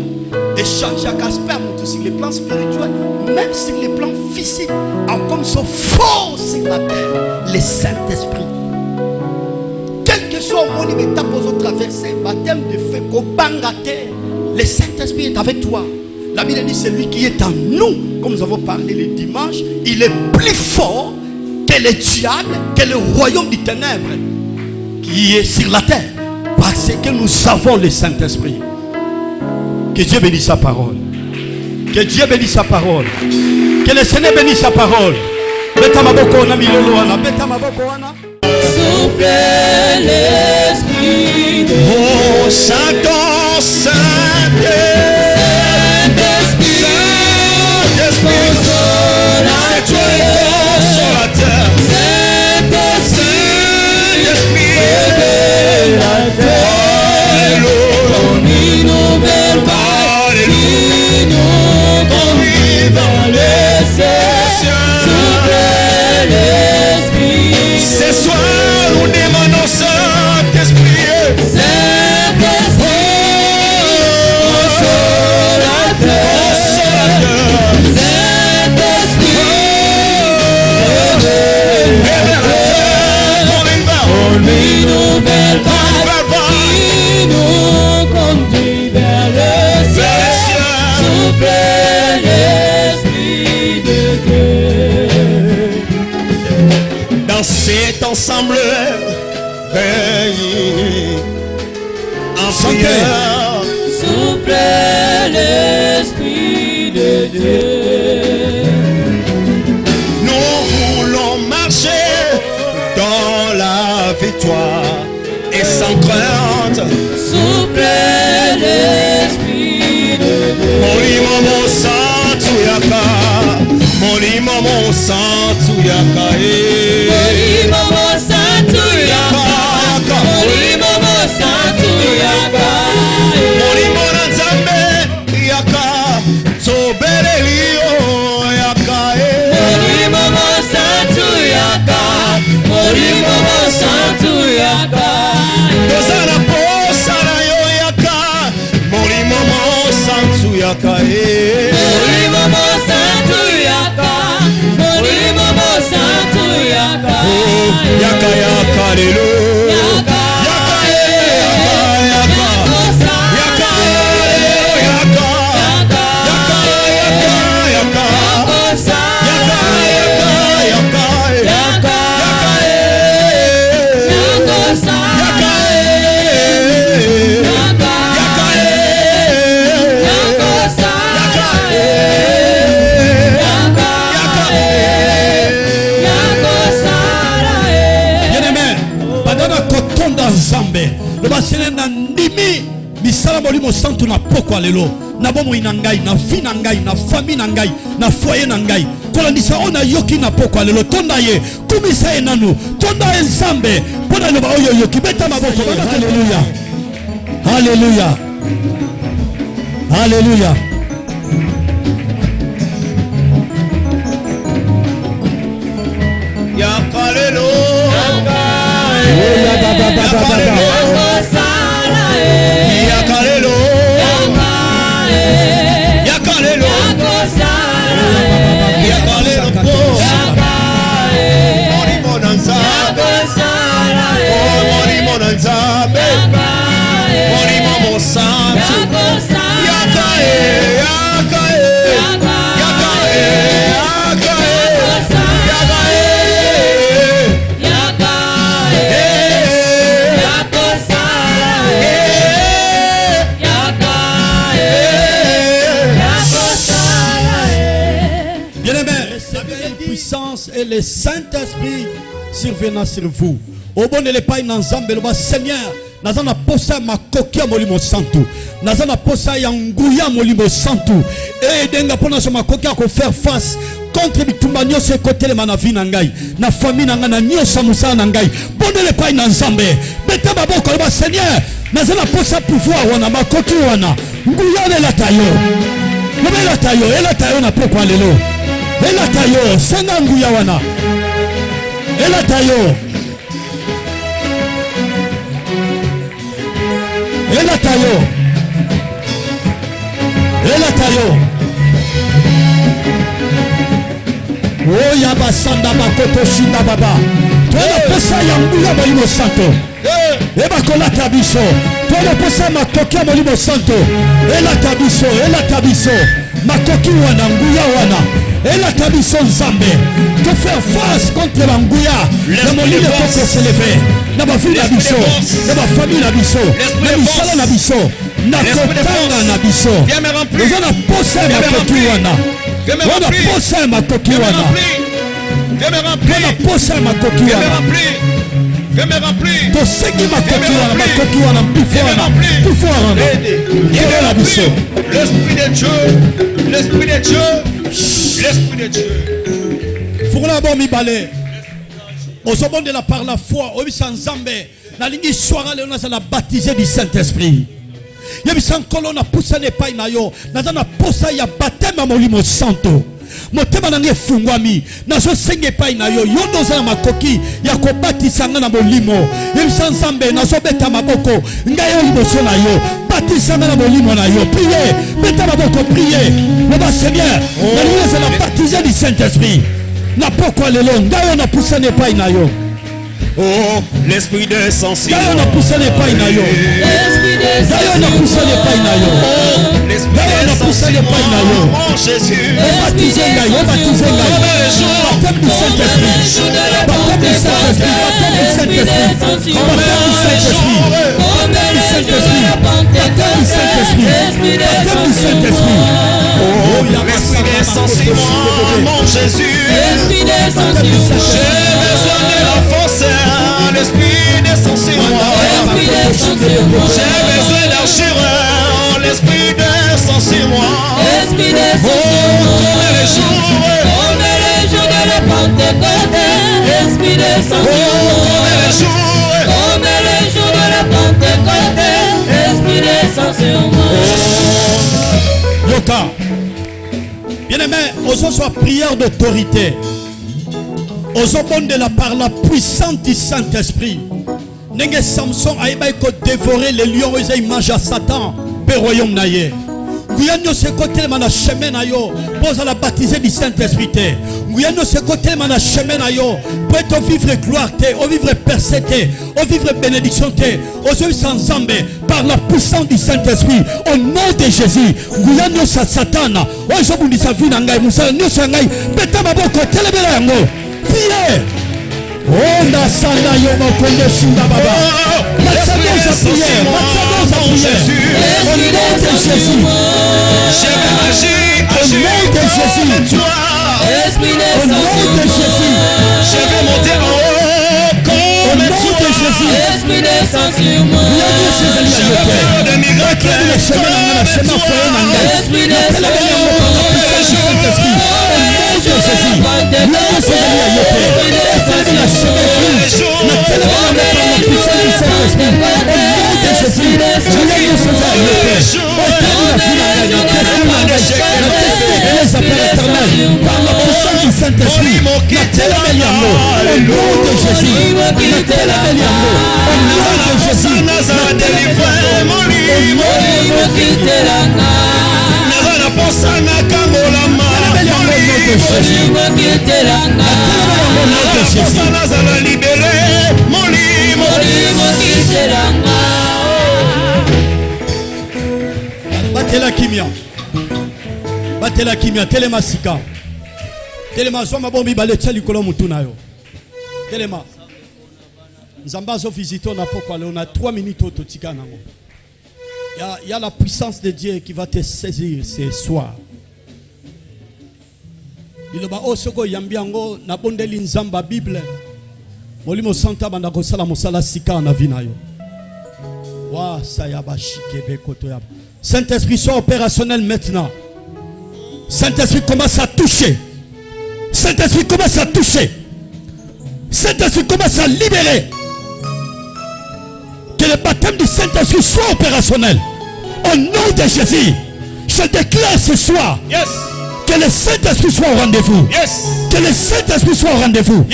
et changer à Casper sur les plans spirituels, même sur les plans physiques, comme son force sur la terre, le Saint-Esprit. Quel que soit mon état pour traverser, baptême de feu, qu'au bangater, le Saint-Esprit est avec toi. La Bible dit celui qui est en nous, comme nous avons parlé le dimanche, il est plus fort que le diable, que le royaume des ténèbres. qui est sur la terre. Parce que nous avons le Saint-Esprit. Que Dieu bénisse sa parole. Que Dieu bénisse sa parole. Que le Seigneur bénisse sa parole. Souffle l'Esprit de Oh, Saint-Saint, Saint-Esprit, c'est toi le consolateur. Saint-Esprit, Saint-Esprit, Alléluia, une nouvelle vie, nous conduit dans les cieux. Souffle l'Esprit, ce soir nous demandons Saint-Esprit, Saint-Esprit, consolateur, révélateur, une nouvelle vie, nous conduit vers le ciel. Souffle l'Esprit de Dieu. dans cet ensemble réunis en prière. Souffle l'Esprit de Dieu. Nous voulons marcher dans la victoire et sans crainte. Souffle l'Esprit de Dieu. Molimo santu yaka, molimo santu yaka, Molimo santu yaka, molimo santu yaka, molimo na Nzambe yaka, sobelelio yaka, molimo santu yaka, molimo santu yaka, tozala posa na yo yaka, molimo santu yaka, molimo santu yaka, molimo santu yaka, yaka yaka lelo. yaka, misala molimo santu na poko lelo na bomoi na ngai na vie na ngai na famille na ngai na foyer na ngai kolandisa ona yoki na poko lelo tonda ye kumisa ye nanu tonda ye Nzambe mpona loba oyo yoki beta maboko. Haleluya, haleluya, haleluya. Yakalelo, yakalelo, yakalelo, yakalelo, molimo na Nzambe, molimo na Nzambe, molimo mosantu, yakae, yakae, yakae, et le Saint-Esprit survenant sur vous. Au bon de l'épaille dans Nzambe, le Seigneur, nazana posa makokia molimo santu, nazana posa yanguya molimo santu, et denga pona so makokia ko faire face contre bitumba nyose côté le manavi na ngai, na famille na ngana nyosa musa na ngai. Bon de l'épaille dans Nzambe, beta baboko le Seigneur, nazana posa pouvoir wana makoki wana, nguya le latayo. Le latayo, et latayo na poko lelo. Elatayo, senga nguya wana. Elatayo. Elatayo. Elatayo. Oya basanda makoto shinda baba. Tola pesa ya nguya molimo santo. Eba kolata biso. Tola pesa makokia molimo santo. Elata biso, elata biso. makoki wana nguya wana elaka biso nzambe to faire face contre la nguya na molimo toko s'élever na ba vie na biso na ba famille na biso na misala na biso na kotanga na biso oza na posa ya makoki wana wana posa ya makoki wana wana posa ya makoki wana tosengi makoki wana mpifo wana na biso. L'esprit de Dieu, l'esprit de Dieu, l'esprit de Dieu. Fungula bon mibale. Ozobondela par la foi, obisa nzambe na lingi soara le na baptisé du Saint-Esprit. Yebisa nkolo na poussa ne pa na yo, na na posa ya baptême molimo santo. Motema na nge fungwami nazo senge pai na yo yondo za makoki ya kobatisa nga na molimo yebisa nzambe nazo beta maboko ngayo liboso na yo batisa nga na molimo na yo prier beta maboko prier le bas Seigneur na lieza na baptisé du Saint-Esprit na poko lelo ngayo na poussane pai na yo. Oh, l'esprit de sensi. D'ailleurs, on a poussé les pailles na yo. D'ailleurs, on a poussé les pailles na yo. D'ailleurs, on a poussé les pailles na yo. Oh Jésus. Baptisé na yo, baptisé na yo. Baptême du Saint-Esprit. Baptême du Saint-Esprit. Baptême du Saint-Esprit. Baptême du Saint-Esprit. Baptême du Saint-Esprit. Baptême du Saint-Esprit. Baptême du Saint-Esprit. Oh, l'esprit de sensi, mon Jésus. J'ai besoin de la force. L'esprit descend sur moi. J'ai besoin d'argir. L'esprit descend sur moi. Oh, comme les jours de la Pentecôte. L'esprit descend sur moi. Comme les jours de la Pentecôte. L'esprit descend sur moi. Yoka. Bien-aimé, osons soit prière d'autorité. Ozobondela par la puissance du Saint-Esprit. Nenge Samson aïba ko dévorer les lions et il mange à Satan pe royaume naye. Guyano se côté mana chemin na yo pour la baptiser du Saint-Esprit. Guyano se côté mana chemin na yo pour être vivre gloire te, au vivre percé te, au vivre bénédiction te, au vivre sans ensemble par la puissance du Saint-Esprit au nom de Jésus. Guyano sa Satan, o jobundi sa vie na ngai musa nyo sa ngai beta maboko telebela yango. Priez. Oh, Nasana Yomo Konde Sunda Baba. Matsadosa prière. Matsadosa prière. Au nom de Jésus. Je vais agir. Au nom de Jésus. Au nom de Jésus. Je vais monter en haut comme au nom de Jésus. Esprit descend sur moi. Je vais faire des miracles comme toi. Esprit descend sur par la puissance du Saint-Esprit, au nom de Jésus, batela kimia, batela kimia, telema sika, telema soma bombi baletsa likolo mutuna yo, telema. Nzambazo visito na pokwa le on a 3 minutes ototika nango. Il y a la puissance de Dieu qui va te saisir ce soir. Biloba osoko yambiango na bondeli nzamba Bible. Molimo santa banda ko sala mosala sika na vinayo. Wa sayaba shikebe koto ya. Saint-Esprit soit opérationnel maintenant. Saint-Esprit commence à toucher. Saint-Esprit commence à toucher. Saint-Esprit commence à libérer. Que le baptême du Saint-Esprit soit opérationnel. Au nom de Jésus, je déclare ce soir que le Saint-Esprit soit au rendez-vous. Que le Saint-Esprit soit au rendez-vous.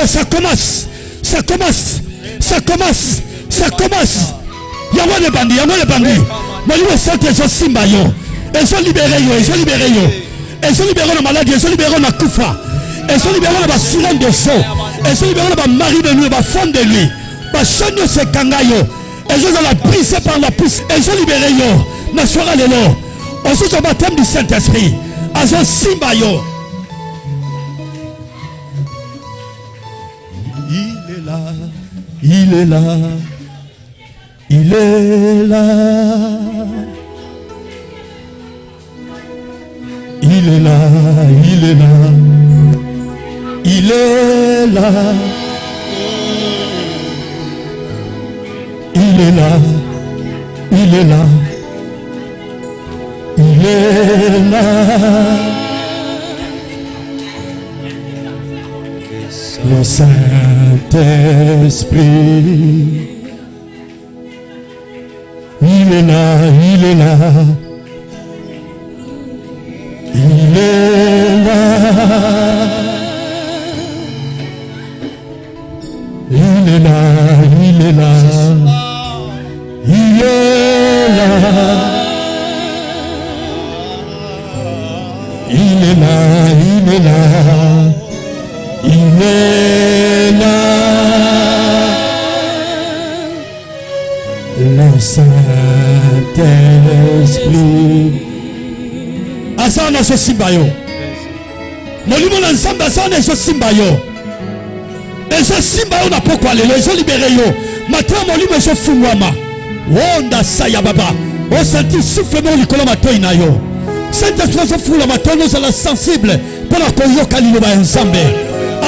Ça commence. Ça commence. Ça commence. Ça commence. Yamo le bandit. Yamo le bandit. Moi, je sens que je suis simba yo. Ils sont libérés yo. Ils sont libérés yo. Ils sont libérés de la maladie. Ils sont libérés de la koufa. Ils sont libérés de la silence de faux. Ils sont libérés de la mari de lui, de la femme de lui. Basonyo se kangayo. Ils sont dans la brise par la puce. Ils sont libérés yo. Na soira lelo. Aussi, au baptême du Saint-Esprit. Azo Simbayo. Il est là. Il est là. Il est là. Il est là. Il est là. Il est là. Il est là. Il est là. Il est là. Le Saint-Esprit. Il est là, il est là. Il est là. Il est là, il est là. Il est là. Il est là, il est là. Il est là. Le Saint-Esprit. Asana so simbayo. Molimo na nzamba asana so simbayo. Ezo simbayo na pokwa lelo ezo libere yo. Matin molimo ezo fungwama. Wonda saya baba. O senti souffle mo likolo matoi na yo. Saint-Esprit ezo fungwa matin nous sommes sensibles pour la koyoka liloba nzambe.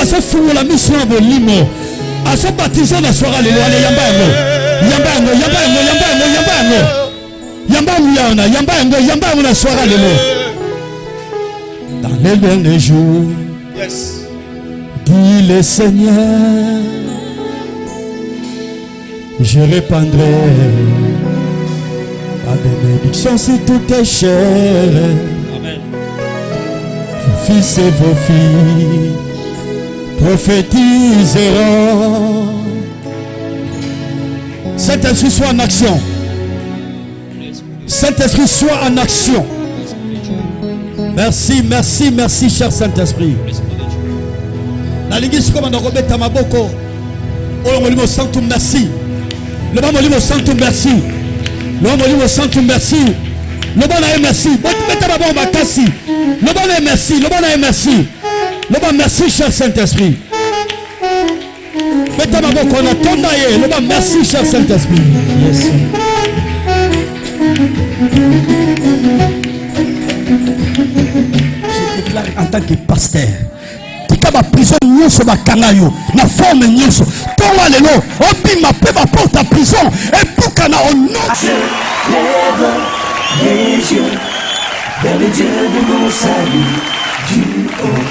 Azo fungwa la mission ya molimo. Azo baptiser na soira lelo ale yambango. Yambango na soira lelo. Dans les derniers jours, dit le Seigneur, je répandrai à des bénédictions si tout est cher. Amen. Vos fils et vos filles prophétiseront. Saint-Esprit soit en action. Saint-Esprit soit en action. Merci, merci, merci, cher Saint-Esprit. La ligue est comme on a remis à ma boko. Oh, molimo santo merci. Le bon molimo santo merci. Le bon molimo santo merci. Le bon aïe merci. Mettez ma bombe à cassi. Le bon aïe merci. Le bon aïe merci. Le bon merci, cher Saint-Esprit. Mettez ma boko on a ton aïe. Le bon merci, cher Saint-Esprit. Yes. Je déclare en tant que pasteur. Ma prison nyonso bakangayo na forme nyonso tonga lelo obima pe ba porte à prison et bukana au nom. Lève les yeux vers le Dieu de mon salut du haut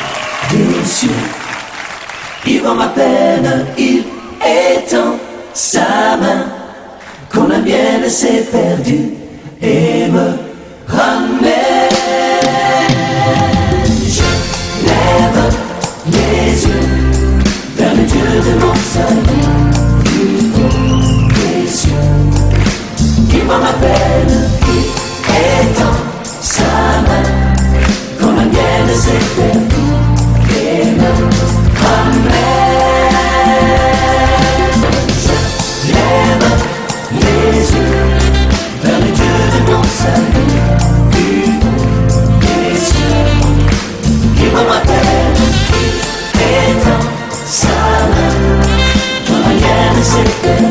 des cieux. Il voit ma peine, il étend sa main quand la mienne s'est perdue et me ramène. Je lève les yeux vers le Dieu de mon salut du haut des cieux. Il voit ma peine, il étend